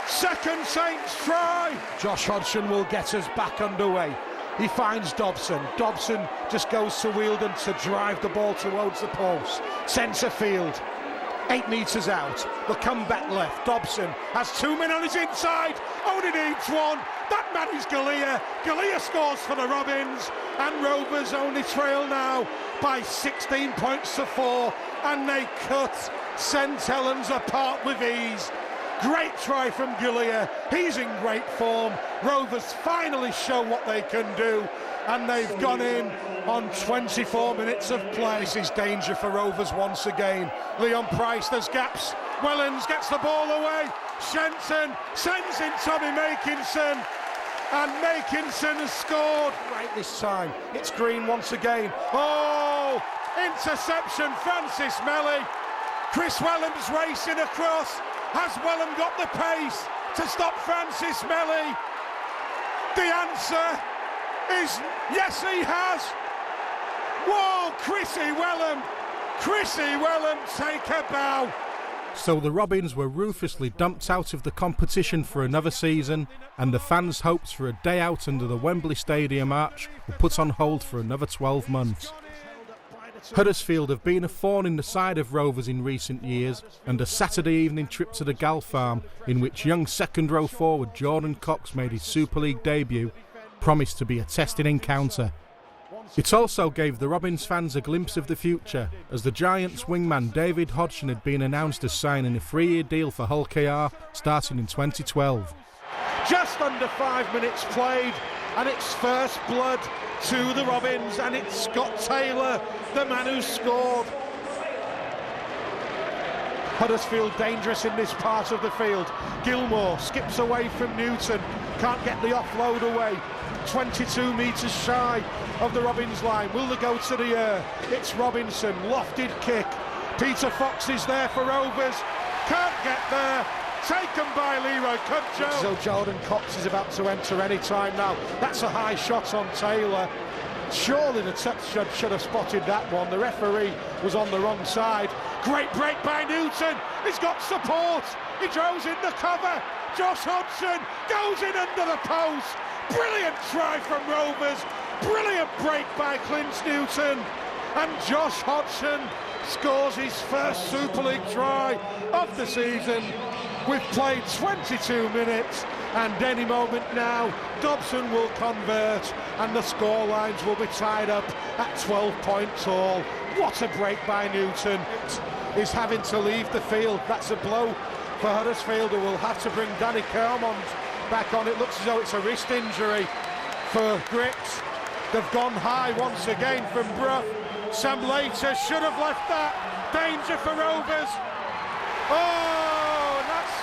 Second Saints try! Josh Hodgson will get us back underway. He finds Dobson. Dobson just goes to Wheeldon to drive the ball towards the post. Centre field. 8 metres out. They'll come back left. Dobson has 2 men on his inside. Only needs 1. That man is Galea. Galea scores for the Robins. And Rovers only trail now by 16 points to 4. And they cut St Helens apart with ease. Great try from Galea. He's in great form. Rovers finally show what they can do, and they've gone in on 24 minutes of play. This is danger for Rovers once again. Leon Price, there's gaps. Wellens gets the ball away. Shenton sends in Tommy Makinson, and Makinson has scored. Right this time, it's Green once again. Oh, interception, Francis Melly. Chris Wellham's racing across. Has Wellham got the pace to stop Francis Melly? The answer is yes, he has. Whoa, Chrissy Wellham, take a bow. So the Robins were ruthlessly dumped out of the competition for another season, and the fans' hopes for a day out under the Wembley Stadium arch were put on hold for another 12 months. Huddersfield have been a thorn in the side of Rovers in recent years, and a Saturday evening trip to the Gal Farm, in which young second-row forward Jordan Cox made his Super League debut, promised to be a testing encounter. It also gave the Robins fans a glimpse of the future, as the Giants wingman David Hodgson had been announced as signing a 3-year deal for Hull KR starting in 2012. Just under 5 minutes played, and it's first blood to the Robins, and it's Scott Taylor, the man who scored. Huddersfield dangerous in this part of the field. Gilmore skips away from Newton, can't get the offload away. 22 metres shy of the Robins line. Will they go to the air? It's Robinson, lofted kick. Peter Fox is there for Rovers, can't get there. Taken by Leroy Cudjoe. So Jordan Cox is about to enter any time now. That's a high shot on Taylor. Surely the touch should have spotted that one. The referee was on the wrong side. Great break by Newton. He's got support. He throws in the cover. Josh Hodgson goes in under the post. Brilliant try from Rovers. Brilliant break by Clint Newton. And Josh Hodgson scores his first Super League try of the season. We've played 22 minutes, and any moment now Dobson will convert and the score lines will be tied up at 12 points all. What a break by Newton. He's having to leave the field. That's a blow for Huddersfield, who will have to bring Danny Kermond back on. It looks as though it's a wrist injury for Grix. They've gone high once again from Brough. Sam Later should have left that. Danger for Rovers. Oh, that's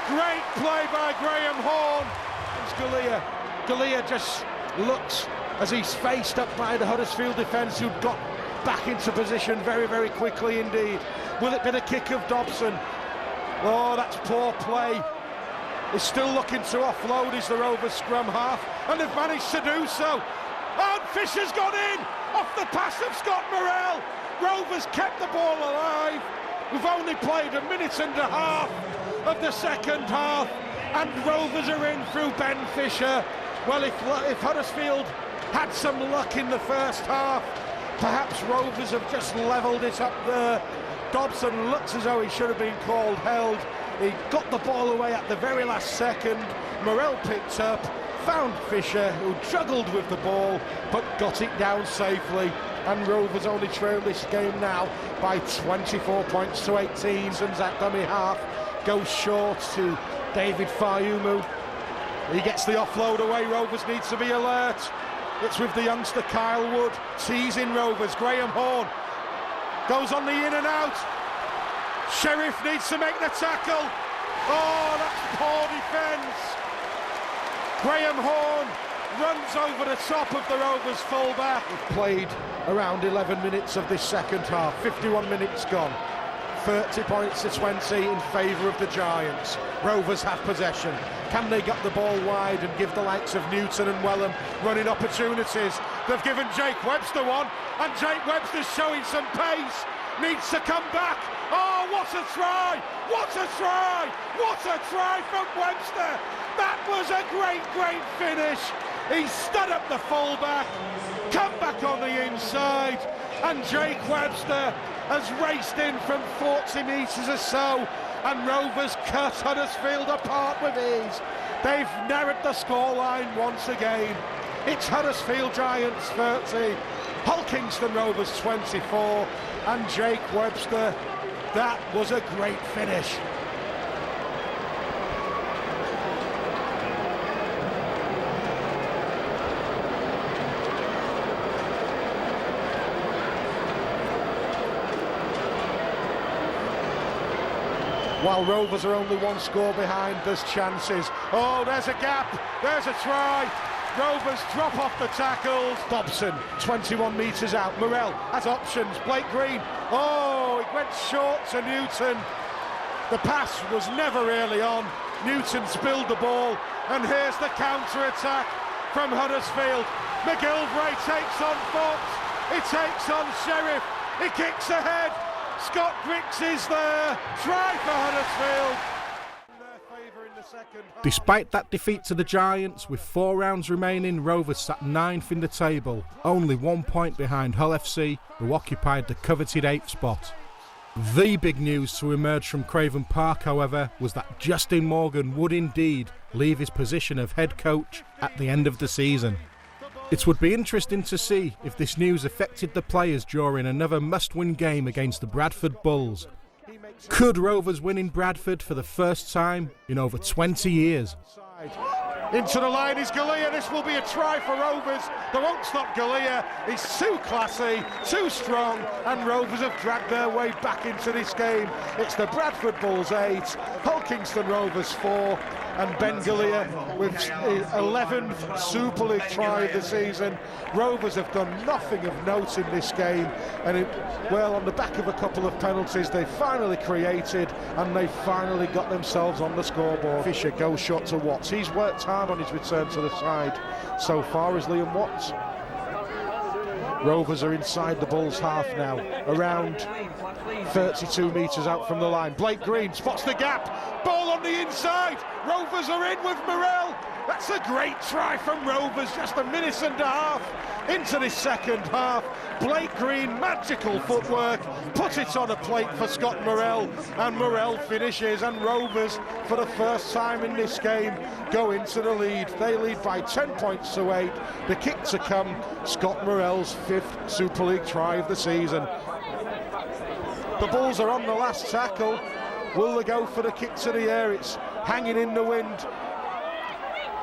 great play by Graham Horn. It's Galea. Galea just looks as he's faced up by the Huddersfield defence, who got back into position very, very quickly indeed. Will it be the kick of Dobson? Oh, that's poor play. He's still looking to offload. Is the Rovers scrum half, and they've managed to do so. And Fisher's gone in off the pass of Scott Morrell. Rovers kept the ball alive. We've only played a minute and a half of the second half, and Rovers are in through Ben Fisher. Well, if Huddersfield had some luck in the first half, perhaps Rovers have just levelled it up there. Dobson looks as though he should have been called held. He got the ball away at the very last second. Morrell picked up, found Fisher, who juggled with the ball, but got it down safely. And Rovers only trail this game now by 24 points to 18. And Zach dummy half goes short to David Fayumu. He gets the offload away. Rovers needs to be alert. It's with the youngster Kyle Wood teasing Rovers. Graham Horn goes on the in and out. Sheriff needs to make the tackle. Oh, that's poor defence. Graham Horn runs over the top of the Rovers fullback. We've played around 11 minutes of this second half, 51 minutes gone. 30 points to 20 in favour of the Giants. Rovers have possession. Can they get the ball wide and give the likes of Newton and Wellham running opportunities? They've given Jake Webster one, and Jake Webster's showing some pace. Needs to come back. Oh, what a try! What a try! What a try from Webster! That was a great, great finish. He stood up the fullback, come back on the inside, and Jake Webster has raced in from 40 metres or so, and Rovers cut Huddersfield apart with ease. They've narrowed the scoreline once again. It's Huddersfield Giants 30, Hull Kingston Rovers 24, and Jake Webster. That was a great finish. While Rovers are only one score behind, there's chances. Oh, there's a gap, there's a try. Rovers drop off the tackles. Dobson, 21 metres out. Morrell has options. Blake Green. Oh, it went short to Newton. The pass was never really on. Newton spilled the ball, and here's the counter-attack from Huddersfield. McGilvray takes on Fox. He takes on Sheriff. He kicks ahead. Scott Griggs is there. Try for Huddersfield. Despite that defeat to the Giants, with 4 rounds remaining, Rovers sat 9th in the table, only 1 point behind Hull FC, who occupied the coveted 8th spot. The big news to emerge from Craven Park, however, was that Justin Morgan would indeed leave his position of head coach at the end of the season. It would be interesting to see if this news affected the players during another must-win game against the Bradford Bulls. Could Rovers win in Bradford for the first time in over 20 years? Into the line is Galea. This will be a try for Rovers. They won't stop Galea. He's too classy, too strong, and Rovers have dragged their way back into this game. It's the Bradford Bulls 8, Hull Kingston Rovers 4, and Ben Galea with his 11th Super League try of the season. Rovers have done nothing of note in this game, and well, on the back of a couple of penalties, they finally created, and they finally got themselves on the scoreboard. Fisher goes shot to Watts. He's worked hard on his return to the side so far as Liam Watts. Rovers are inside the Bulls half now, around 32 metres out from the line. Blake Green spots the gap, ball on the inside. Rovers are in with Morrell. That's a great try from Rovers, just a minute and a half into this second half. Blake Green, magical footwork, put it on a plate for Scott Morrell, and Morrell finishes, and Rovers, for the first time in this game, go into the lead. They lead by 10 points to 8. The kick to come, Scott Morrell's 5th Super League try of the season. The Bulls are on the last tackle. Will they go for the kick to the air? It's hanging in the wind.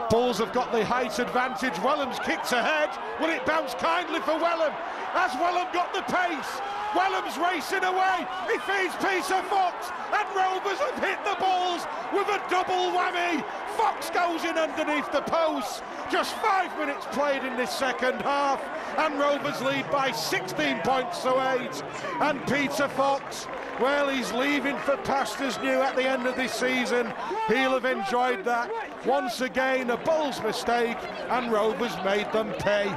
Bulls have got the height advantage. Wellham's kicked ahead. Will it bounce kindly for Wellham? Has Wellham got the pace? Wellham's racing away. He feeds Peter Fox, and Rovers have hit the Bulls with a double whammy. Fox goes in underneath the post. Just 5 minutes played in this second half, and Rovers lead by 16 points to 8. And Peter Fox, well, he's leaving for pastures new at the end of this season. He'll have enjoyed that. Once again, a Bulls mistake, and Rovers made them pay.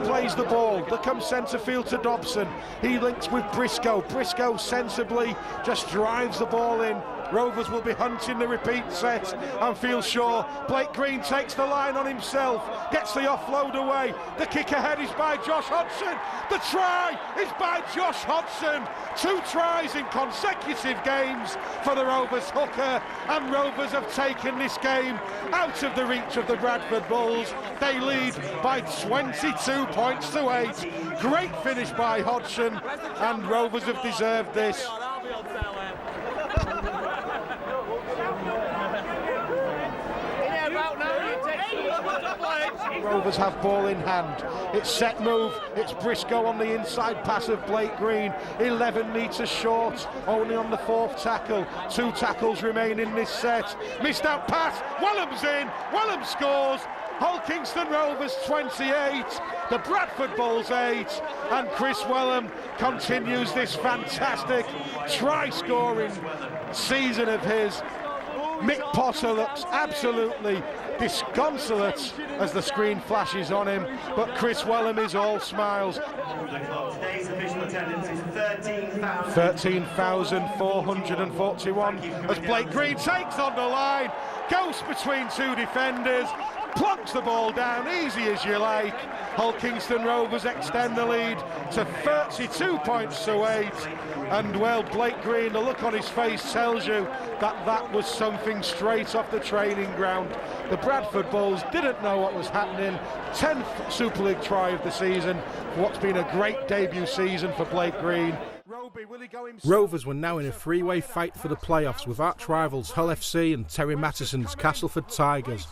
Plays the ball, there comes centre field to Dobson. He links with Briscoe. Briscoe sensibly just drives the ball in. Rovers will be hunting the repeat set and feel sure. Blake Green takes the line on himself, gets the offload away. The kick ahead is by Josh Hodgson. The try is by Josh Hodgson. 2 tries in consecutive games for the Rovers hooker, and Rovers have taken this game out of the reach of the Bradford Bulls. They lead by 22 points to 8. Great finish by Hodgson, and Rovers have deserved this. Rovers have ball in hand. It's set move. It's Briscoe on the inside pass of Blake Green. 11 metres short, only on the 4th tackle. 2 tackles remain in this set. Missed out pass. Wellham's in. Wellham scores. Hull Kingston Rovers 28, the Bradford Bulls 8, and Chris Wellham continues this fantastic try-scoring season of his. Mick Potter looks absolutely disconsolate as the screen flashes on him, but Chris Wellham is all smiles. Today's official attendance is 13,441 as Blake Green takes on the line, goes between 2 defenders, plunks the ball down, easy as you like. Hull Kingston Rovers extend the lead to 32 points to 8. And well, Blake Green, the look on his face tells you that that was something straight off the training ground. The Bradford Bulls didn't know what was happening. 10th Super League try of the season, what's been a great debut season for Blake Green. Rovers were now in a three-way fight for the playoffs with arch rivals Hull FC and Terry Mattison's Castleford Tigers.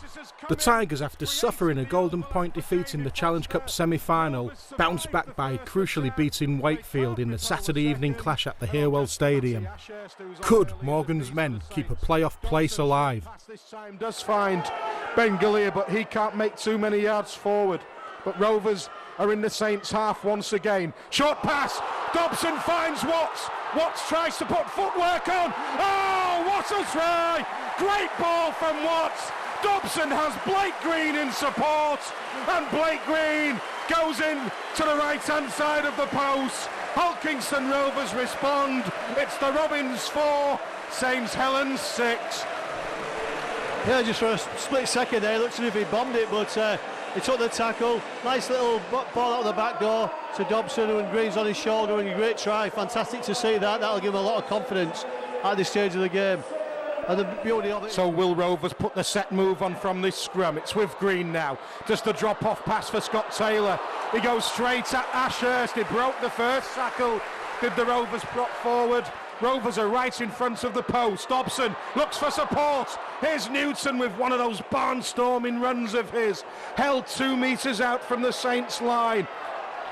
The Tigers, after suffering a Golden Point defeat in the Challenge Cup semi-final, bounced back by crucially beating Wakefield in the Saturday evening clash at the Hearwell Stadium. Could Morgan's men keep a playoff place alive? This time does find Ben Galea, but he can't make too many yards forward. But Rovers are in the Saints' half once again. Short pass. Dobson finds Watts. Watts tries to put footwork on. Oh, what a try! Great ball from Watts. Dobson has Blake Green in support, and Blake Green goes in to the right-hand side of the post. Hull Kingston Rovers respond. It's the Robins 4, Saints Helens 6. Yeah, just for a split second there, it looked as if he bombed it, but he took the tackle. Nice little ball out the back door to Dobson, and Green's on his shoulder, and a great try. Fantastic to see that. That'll give him a lot of confidence at this stage of the game. And the beauty of it. So will Rovers put the set move on from this scrum? It's with Green now. Just a drop-off pass for Scott Taylor. He goes straight at Ashurst. He broke the first tackle. Did the Rovers prop forward? Rovers are right in front of the post. Dobson looks for support. Here's Newton with one of those barnstorming runs of his. Held 2 metres out from the Saints line.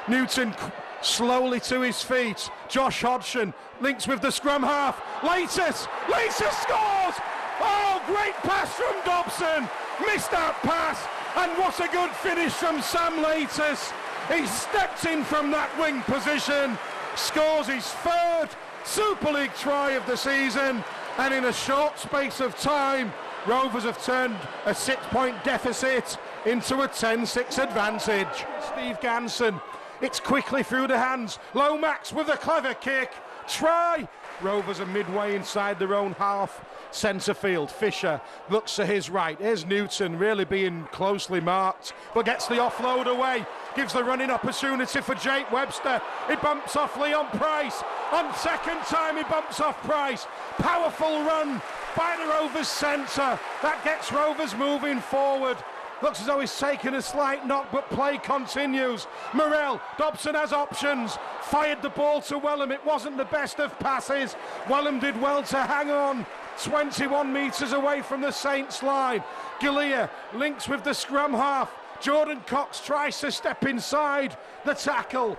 Newton slowly to his feet. Josh Hodgson links with the scrum half. Latest scores! Oh, great pass from Dobson. Missed that pass. And what a good finish from Sam Latest. He stepped in from that wing position. Scores his 3rd Super League try of the season, and in a short space of time Rovers have turned a 6-point deficit into a 10-6 advantage. Steve Ganson, it's quickly through the hands. Lomax with a clever kick. Try. Rovers are midway inside their own half. Centre field, Fisher looks to his right. Here's Newton, really being closely marked, but gets the offload away. Gives the running opportunity for Jake Webster. He bumps off Leon Price. On second time he bumps off Price. Powerful run by the Rovers centre. That gets Rovers moving forward. Looks as though he's taken a slight knock, but play continues. Morrell, Dobson has options. Fired the ball to Wellham. It wasn't the best of passes. Wellham did well to hang on. 21 metres away from the Saints line. Galea links with the scrum half. Jordan Cox tries to step inside the tackle.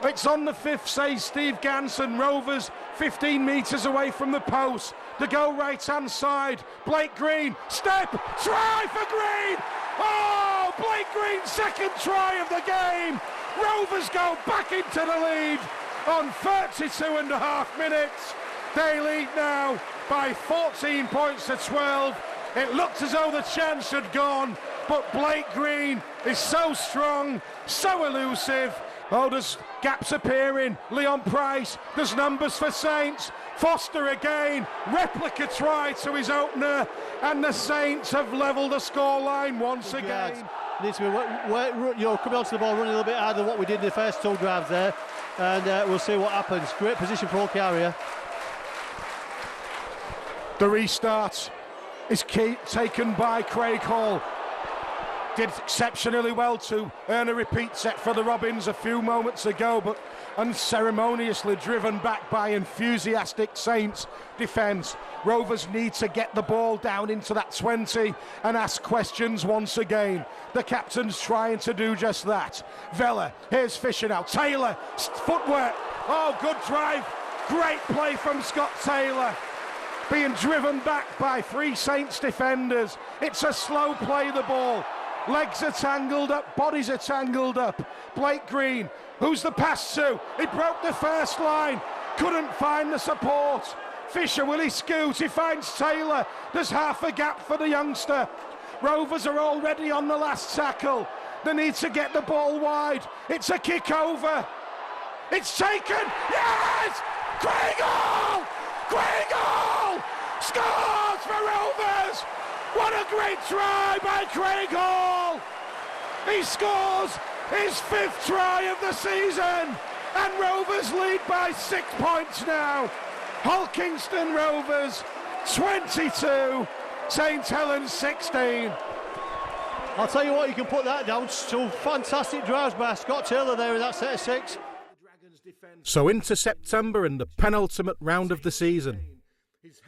It's on the 5th, says Steve Ganson. Rovers 15 metres away from the post. To go right-hand side. Blake Green, step, try for Green! Oh, Blake Green's 2nd try of the game. Rovers go back into the lead on 32.5 minutes. They lead now by 14 points to 12. It looked as though the chance had gone, but Blake Green is so strong, so elusive. Oh, there's gaps appearing. Leon Price, there's numbers for Saints. Foster again, replica try to his opener, and the Saints have levelled the scoreline once again. Needs to be, coming onto the ball, running a little bit harder than what we did in the first 2 drives there, and we'll see what happens. Great position for Ocaria. The restart is taken by Craig Hall. did exceptionally well to earn a repeat set for the Robins a few moments ago, but unceremoniously driven back by enthusiastic Saints defence. Rovers need to get the ball down into that 20 and ask questions once again. The captain's trying to do just that. Vella, here's Fisher now. Taylor, footwork. Oh, good drive. Great play from Scott Taylor. Being driven back by 3 Saints defenders. It's a slow play, the ball. Legs are tangled up, bodies are tangled up. Blake Green, who's the pass to? He broke the first line, couldn't find the support. Fisher, will he scoot? He finds Taylor. There's half a gap for the youngster. Rovers are already on the last tackle. They need to get the ball wide. It's a kick over. It's taken. Yes! Craigle! Craigle! Scores for Rovers! What a great try by Craig Hall! He scores his 5th try of the season, and Rovers lead by 6 points now. Hulkingston Rovers 22, St Helens 16. I'll tell you what, you can put that down to fantastic drives by Scott Taylor there in that set of 6. So into September and the penultimate round of the season.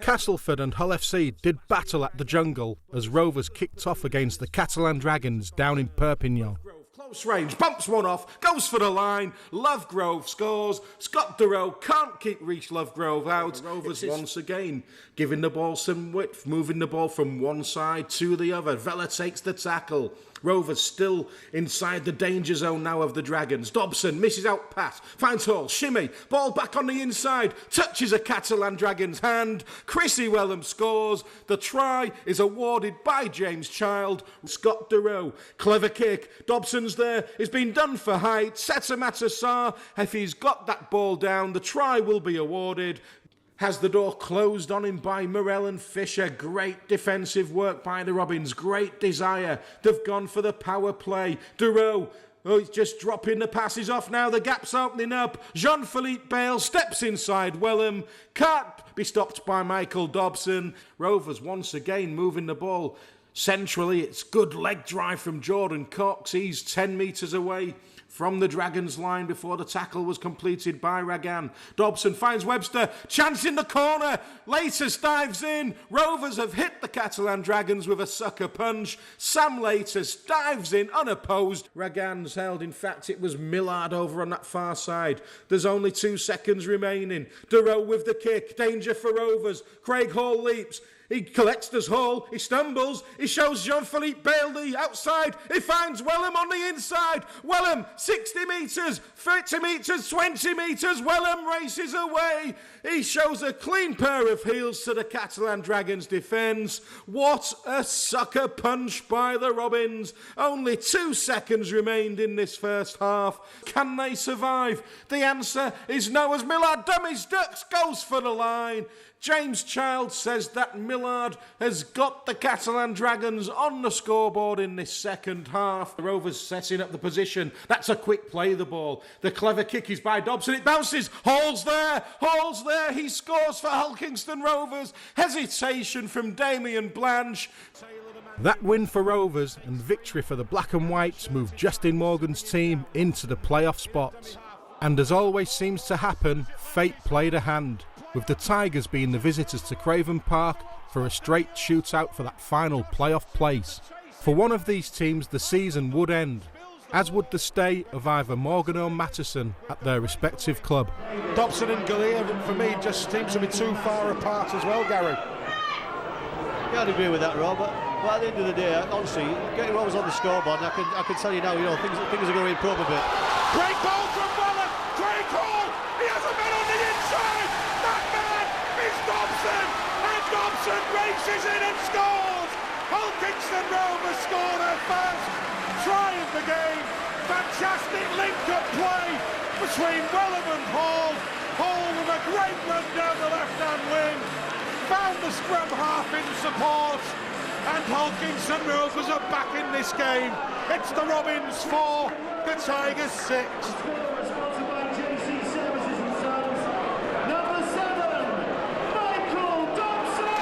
Castleford and Hull FC did battle at the Jungle as Rovers kicked off against the Catalan Dragons down in Perpignan. Close range, bumps one off, goes for the line. Lovegrove scores. Scott Durrow can't keep Reece Lovegrove out. Rovers once again giving the ball some width, moving the ball from one side to the other. Vella takes the tackle. Rovers still inside the danger zone now of the Dragons. Dobson misses out pass, finds Hall, shimmy, ball back on the inside, touches a Catalan Dragons hand. Chrissy Wellham scores. The try is awarded by James Child. Scott Durrow, clever kick. Dobson's there. It's been done for height. Setsamata Sarr, if he's got that ball down, the try will be awarded. Has the door closed on him by Morell and Fisher. Great defensive work by the Robins. Great desire. They've gone for the power play. Durrow, he's just dropping the passes off now. The gap's opening up. Jean-Philippe Bale steps inside Wellham. Can't be stopped by Michael Dobson. Rovers once again moving the ball centrally. It's good leg drive from Jordan Cox. He's 10 metres away from the Dragons line before the tackle was completed by Ragan. Dobson finds Webster, chance in the corner, Laters dives in. Rovers have hit the Catalan Dragons with a sucker punch. Sam Laters dives in unopposed. Ragan's held, in fact it was Millard over on that far side. There's only 2 seconds remaining. Durrow with the kick, danger for Rovers. Craig Hall leaps. He collects this Hall, he stumbles, he shows Jean-Philippe Bale the outside, he finds Wellham on the inside. Wellham, 60 metres, 30 metres, 20 metres, Wellham races away. He shows a clean pair of heels to the Catalan Dragons defence. What a sucker punch by the Robins. Only 2 seconds remained in this first half. Can they survive? The answer is no, as Millard dummies, ducks, goes for the line. James Child says that Millard has got the Catalan Dragons on the scoreboard in this second half. The Rovers setting up the position. That's a quick play, the ball. The clever kick is by Dobson. It bounces. Hall's there. Hall's there. He scores for Hulkingston Rovers. Hesitation from Damien Blanche. That win for Rovers and victory for the Black and Whites moved Justin Morgan's team into the playoff spots. And as always seems to happen, fate played a hand, with the Tigers being the visitors to Craven Park for a straight shootout for that final playoff place. For one of these teams, the season would end, as would the stay of either Morgan or Matteson at their respective club. Dobson and Galea, for me, just seems to be too far apart as well, Gary. Yeah, I'd agree with that, Robert. But at the end of the day, honestly, getting Rovers on the scoreboard, and I can tell you now, things are going to improve a bit. Great ball from Wellham. Craig Hall. He has a man on the inside. That man is Dobson. And Dobson races in and scores. Hulkingston Rovers score their first try of the game. Fantastic link-up play between Wellham and Hall. Hall with a great run down the left-hand wing. Found the scrum half in support. And Hulkingston Rovers are back in this game. It's the Robins 4, the Tigers 6. Sponsored by JC Services and Sons. Number 7, Michael Dobson.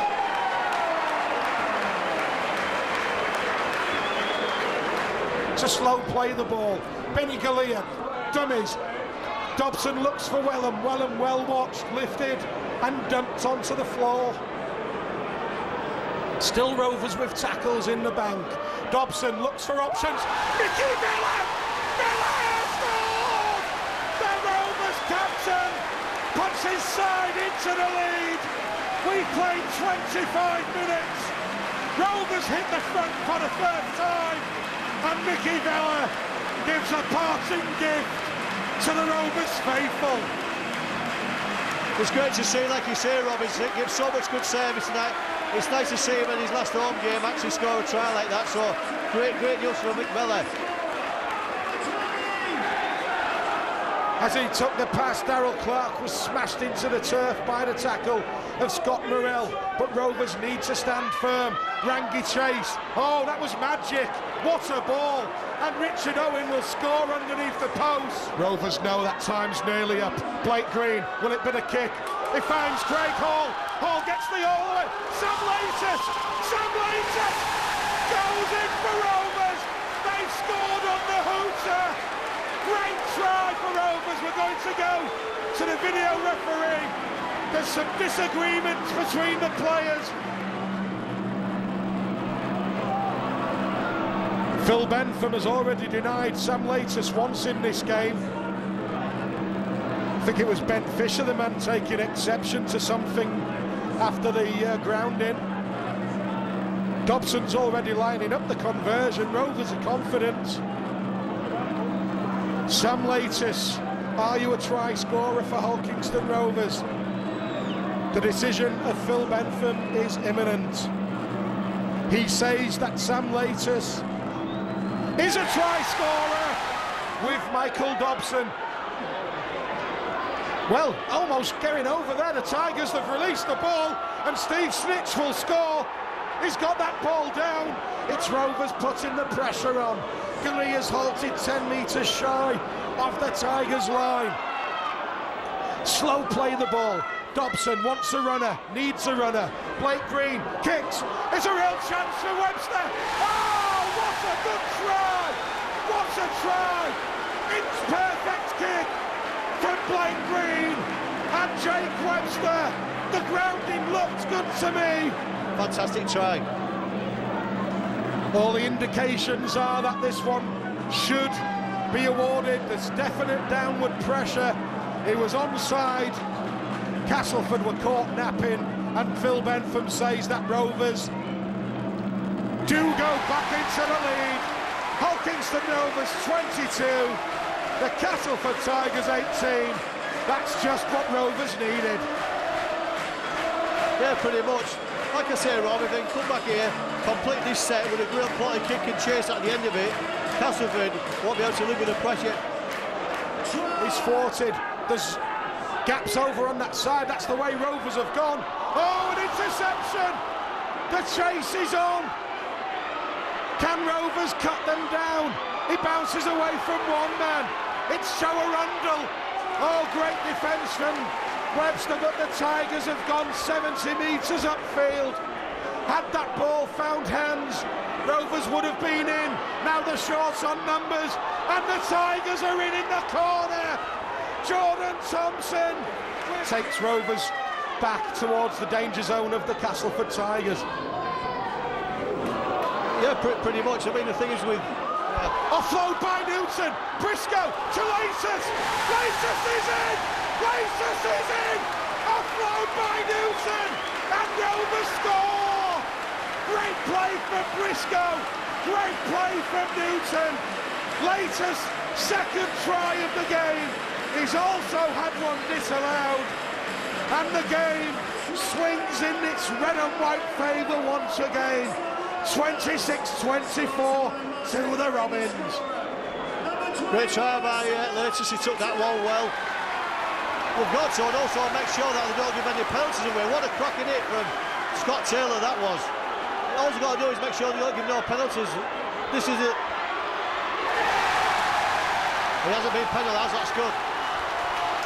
to slow play the ball. Benny Galea, dummies. Dobson looks for Wellham. Wellham well watched, lifted and dumped onto the floor. Still Rovers with tackles in the bank. Dobson looks for options. Mickey Miller! Miller scored! The Rovers captain puts his side into the lead. We played 25 minutes. Rovers hit the front for the first time, and Mickey Miller gives a parting gift to the Rovers faithful. It's great to see, like you say, Robinson gives so much good service tonight. It's nice to see him in his last home game actually score a try like that, so great news for Mick Miller. As he took the pass, Darrell Clark was smashed into the turf by the tackle of Scott Morrell, but Rovers need to stand firm. Rangi Chase, oh, that was magic, what a ball, and Richard Owen will score underneath the post. Rovers know that time's nearly up. Blake Green, will it be the kick? He finds Craig Hall, Hall gets the all the way, Sam Latest goes in for Rovers, they've scored on the hooter. Great try for Rovers. We're going to go to the video referee. There's some disagreements between the players. Phil Bentham has already denied Sam Latest once in this game. I think it was Ben Fisher, the man taking exception to something after the grounding. Dobson's already lining up the conversion. Rovers are confident. Sam Latest, are you a try scorer for Hulkingston Rovers? The decision of Phil Bentham is imminent. He says that Sam Latest is a try scorer with Michael Dobson. Well, almost getting over there. The Tigers have released the ball and Steve Snitch will score. He's got that ball down. It's Rovers putting the pressure on. Galea's halted 10 metres shy of the Tigers' line. Slow play the ball. Dobson wants a runner, needs a runner. Blake Green kicks. It's a real chance for Webster. Oh, what a good try! What a try! It's perfect kick from Blake Green and Jake Webster. The grounding looked good to me. Fantastic try. All the indications are that this one should be awarded. There's definite downward pressure. It was onside. Castleford were caught napping, and Phil Bentham says that Rovers do go back into the lead. Hulkingston Rovers 22, the Castleford Tigers 18. That's just what Rovers needed. Yeah, pretty much. Like I say, Rob, if they can come back here, complete this set with a real quality kick and chase at the end of it, Castleford won't be able to live with the pressure. He's thwarted. There's gaps over on that side. That's the way Rovers have gone. Oh, an interception! The chase is on. Can Rovers cut them down? He bounces away from one man. It's Joe Arundel. Oh, great defence from Webster, but the Tigers have gone 70 metres upfield. Had that ball found hands, Rovers would have been in. Now the shorts on numbers, and the Tigers are in the corner. Jordan Thompson takes Rovers back towards the danger zone of the Castleford Tigers. Yeah, pretty much. I mean, the thing is with... Offload by Newton. Briscoe to Latest. Latest is in. Latest is in. Offload by Newton. And Rovers score. Great play from Briscoe. Great play from Newton. Latest second try of the game. He's also had one disallowed. And the game swings in its red and white favour once again. 26-24 to the Robins. Great try by Latest. He took that one well. We've got to also make sure that they don't give any penalties away. What a cracking hit from Scott Taylor that was. All you've got to do is make sure they don't give no penalties. This is it. He hasn't been penalised, that's good.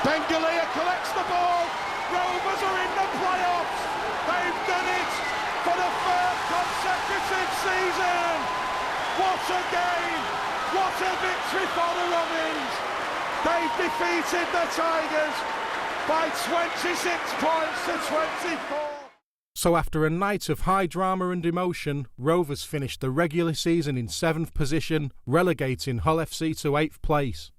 Ben Galea collects the ball. Rovers are in the playoffs. They've done it for the third consecutive season. What a game. What a victory for the Robins! They've defeated the Tigers by 26 points to 24. So after a night of high drama and emotion, Rovers finished the regular season in 7th position, relegating Hull FC to 8th place.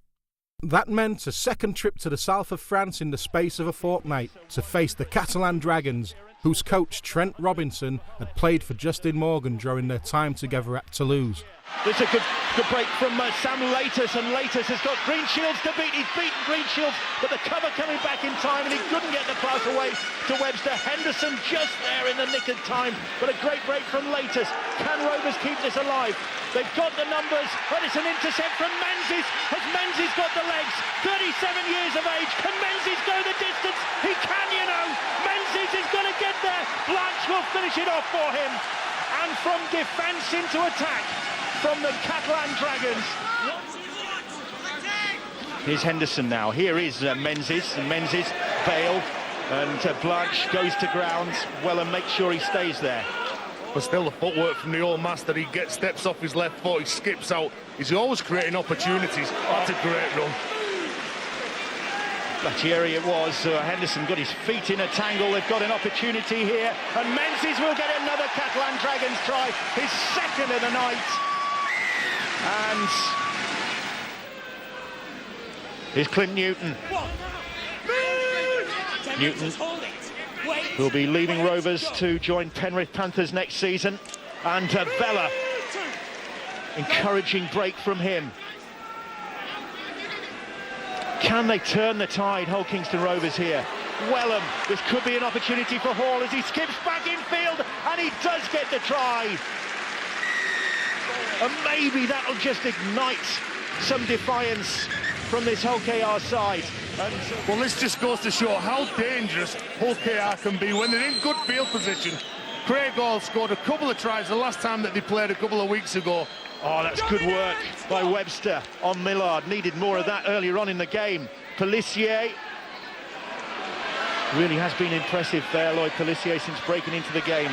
That meant a second trip to the south of France in the space of a fortnight to face the Catalan Dragons, whose coach Trent Robinson had played for Justin Morgan during their time together at Toulouse. There's a good break from Sam Laters, and Laters has got Green Shields to beat. He's beaten Green Shields, but the cover coming back in time, and he couldn't get the pass away to Webster. Henderson just there in the nick of time, but a great break from Laters. Can Rovers keep this alive? They've got the numbers, but it's an intercept from Menzies. Has Menzies got the legs? 37 years of age. Can Menzies go the distance? He can, you know. Menzies is going to get there. Blanche will finish it off for him. And from defence into attack from the Catalan Dragons. Here's Henderson now. Here is Menzies. And Menzies, Bale, and Blanche goes to ground. Wellham makes sure he stays there. But still the footwork from the old master. He gets steps off his left foot, he skips out. He's always creating opportunities. That's a great run. Latieri it was. Henderson got his feet in a tangle. They've got an opportunity here. And Menzies will get another Catalan Dragons try. His second of the night. And here's Clint Newton. Newton will be leaving Rovers to join Penrith Panthers next season. And Vella, encouraging break from him. Can they turn the tide, Hull Kingston Rovers here? Wellham, this could be an opportunity for Hall as he skips back in field, and he does get the try. And maybe that'll just ignite some defiance from this Hull KR side. And well, this just goes to show how dangerous Hull KR can be when they're in good field position. Craig Hall scored a couple of tries the last time that they played a couple of weeks ago. Oh, that's good work by Webster on Millard. Needed more of that earlier on in the game. Pelissier really has been impressive there, Lloyd Pelissier, since breaking into the game.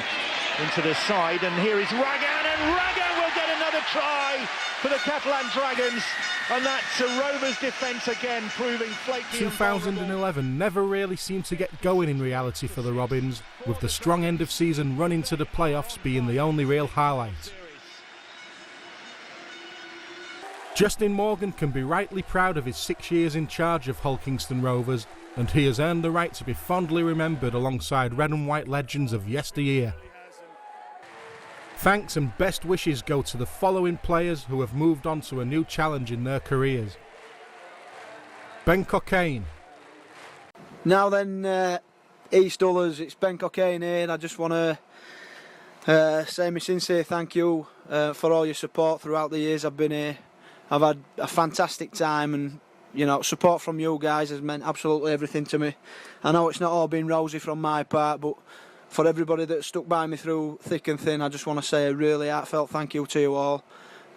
Into the side, and here is Ragan, and Ragan will get another try for the Catalan Dragons. And that's a Rovers defence again, proving flaky. 2011 never really seemed to get going in reality for the Robins, with the strong end of season run into the playoffs being the only real highlight. Justin Morgan can be rightly proud of his 6 years in charge of Hull Kingston Rovers, and he has earned the right to be fondly remembered alongside red and white legends of yesteryear. Thanks and best wishes go to the following players who have moved on to a new challenge in their careers. Ben Cockayne. Now then, East Ullers, it's Ben Cockayne here, and I just want to say my sincere thank you for all your support throughout the years I've been here. I've had a fantastic time, and you know, support from you guys has meant absolutely everything to me. I know it's not all been rosy from my part, but for everybody that stuck by me through thick and thin, I just want to say a really heartfelt thank you to you all.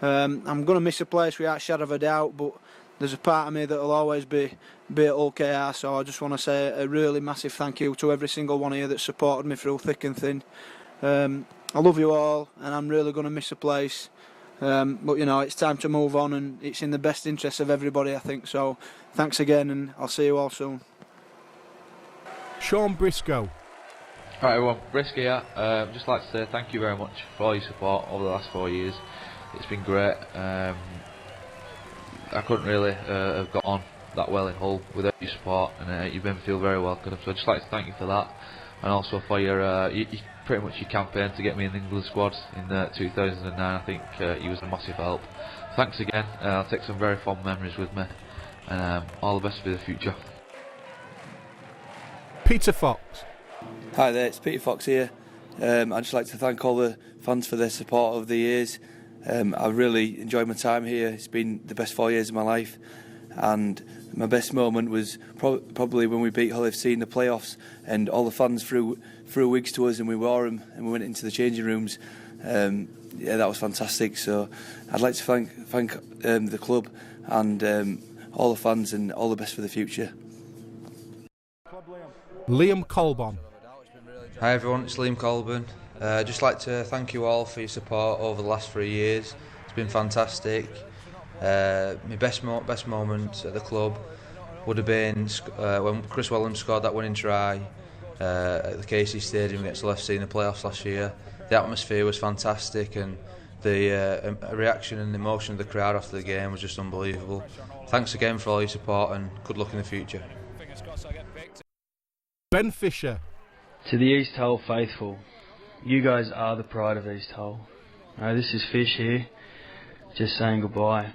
I'm going to miss a place without a shadow of a doubt, but there's a part of me that will always be at Hull KR, so I just want to say a really massive thank you to every single one of you that supported me through thick and thin. I love you all, and I'm really going to miss a place. But you know, it's time to move on, and it's in the best interest of everybody, I think. So thanks again, and I'll see you all soon. Sean Briscoe. Right everyone, Briscoe here. Just like to say thank you very much for all your support over the last 4 years. It's been great. I couldn't really have got on that well in Hull without your support, and you've made me feel very welcome. So I'd just like to thank you for that, and also for your pretty much your campaign to get me in the England squad in 2009. I think he was a massive help. Thanks again. I'll take some very fond memories with me, and all the best for the future. Peter Fox. Hi there, it's Peter Fox here. I'd just like to thank all the fans for their support over the years. I've really enjoyed my time here. It's been the best 4 years of my life, and my best moment was probably when we beat Hull FC in the playoffs, and all the fans threw wigs to us and we wore them and we went into the changing rooms. Yeah, that was fantastic. So I'd like to thank the club and all the fans, and all the best for the future. Liam Colborne. Hi everyone, it's Liam Colburn. I'd just like to thank you all for your support over the last 3 years. It's been fantastic. My best moment at the club would have been when Chris Williams scored that winning try at the KC Stadium against Leicester in the playoffs last year. The atmosphere was fantastic, and the reaction and emotion of the crowd after the game was just unbelievable. Thanks again for all your support, and good luck in the future. Ben Fisher. To the East Hull faithful, you guys are the pride of East Hull. This is Fish here, just saying goodbye.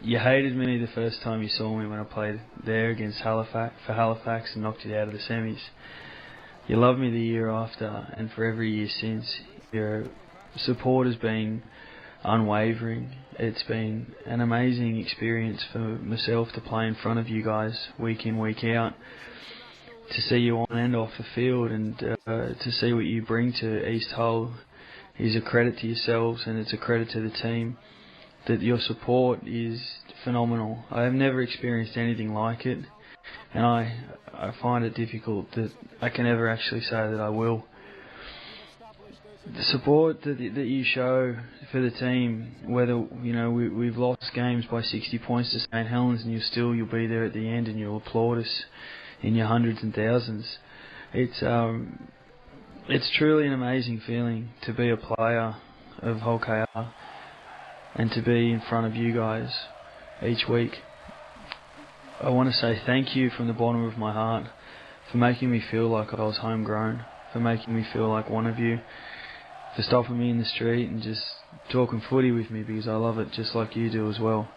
You hated me the first time you saw me when I played there against Halifax and knocked it out of the semis. You loved me the year after, and for every year since. Your support has been unwavering. It's been an amazing experience for myself to play in front of you guys week in, week out, to see you on and off the field, and to see what you bring to East Hull is a credit to yourselves, and it's a credit to the team. That your support is phenomenal. I have never experienced anything like it, and I find it difficult that I can ever actually say that I will. The support that you show for the team, whether we've lost games by 60 points to St Helens, and you'll be there at the end and you'll applaud us in your hundreds and thousands. It's truly an amazing feeling to be a player of Hull KR and to be in front of you guys each week. I want to say thank you from the bottom of my heart for making me feel like I was homegrown, for making me feel like one of you, for stopping me in the street and just talking footy with me, because I love it just like you do as well.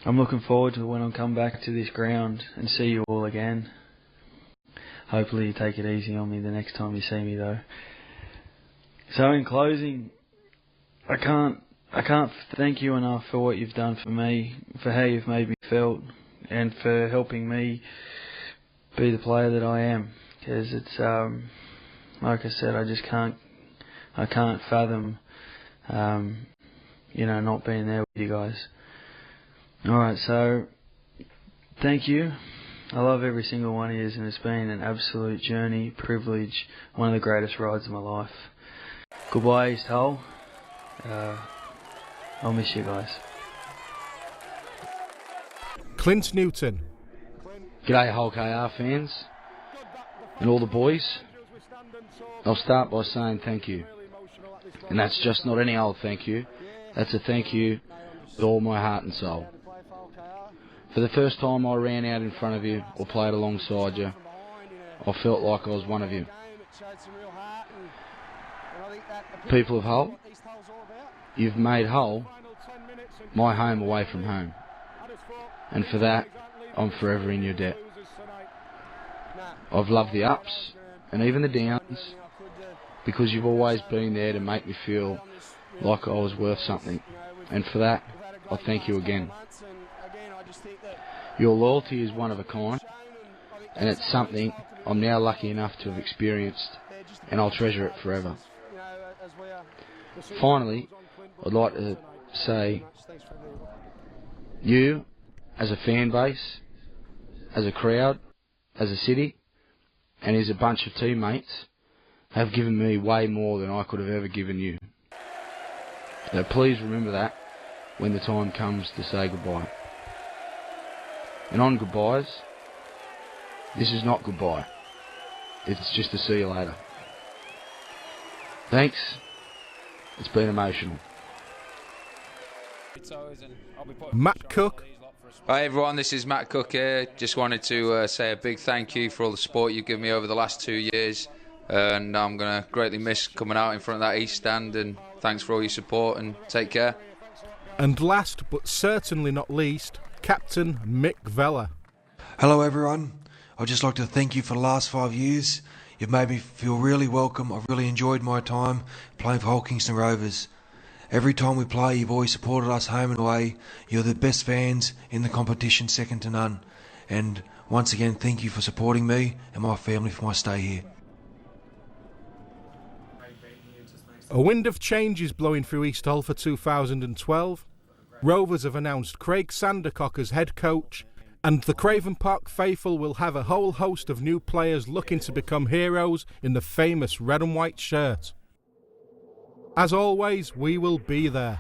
I'm looking forward to when I come back to this ground and see you all again. Hopefully you take it easy on me the next time you see me though. So in closing, I can't thank you enough for what you've done for me, for how you've made me feel, and for helping me be the player that I am. Because it's, like I said, I can't fathom, not being there with you guys. Alright, so, thank you. I love every single one of you, and it's been an absolute journey, privilege, one of the greatest rides of my life. Goodbye, East Hull. I'll miss you guys. Clint Newton. G'day Hull KR fans and all the boys. I'll start by saying thank you. And that's just not any old thank you. That's a thank you with all my heart and soul. For the first time I ran out in front of you or played alongside you, I felt like I was one of you. People of Hull, you've made Hull my home away from home, and for that I'm forever in your debt. I've loved the ups and even the downs, because you've always been there to make me feel like I was worth something, and for that I thank you again. Your loyalty is one of a kind, and it's something I'm now lucky enough to have experienced, and I'll treasure it forever. Finally, I'd like to say, you, as a fan base, as a crowd, as a city, and as a bunch of teammates, have given me way more than I could have ever given you. So please remember that when the time comes to say goodbye. And on goodbyes, this is not goodbye. It's just a see you later. Thanks. It's been emotional. Matt Cook. Hi everyone, this is Matt Cook here. Just wanted to say a big thank you for all the support you've given me over the last 2 years, and I'm going to greatly miss coming out in front of that East Stand, and thanks for all your support and take care. And last but certainly not least, Captain Mick Vella. Hello everyone, I'd just like to thank you for the last 5 years. You've made me feel really welcome. I've really enjoyed my time playing for Hull Kingston Rovers. Every time we play, you've always supported us home and away. You're the best fans in the competition, second to none. And once again, thank you for supporting me and my family for my stay here. A wind of change is blowing through East Hull for 2012. Rovers have announced Craig Sandercock as head coach, and the Craven Park faithful will have a whole host of new players looking to become heroes in the famous red and white shirt. As always, we will be there.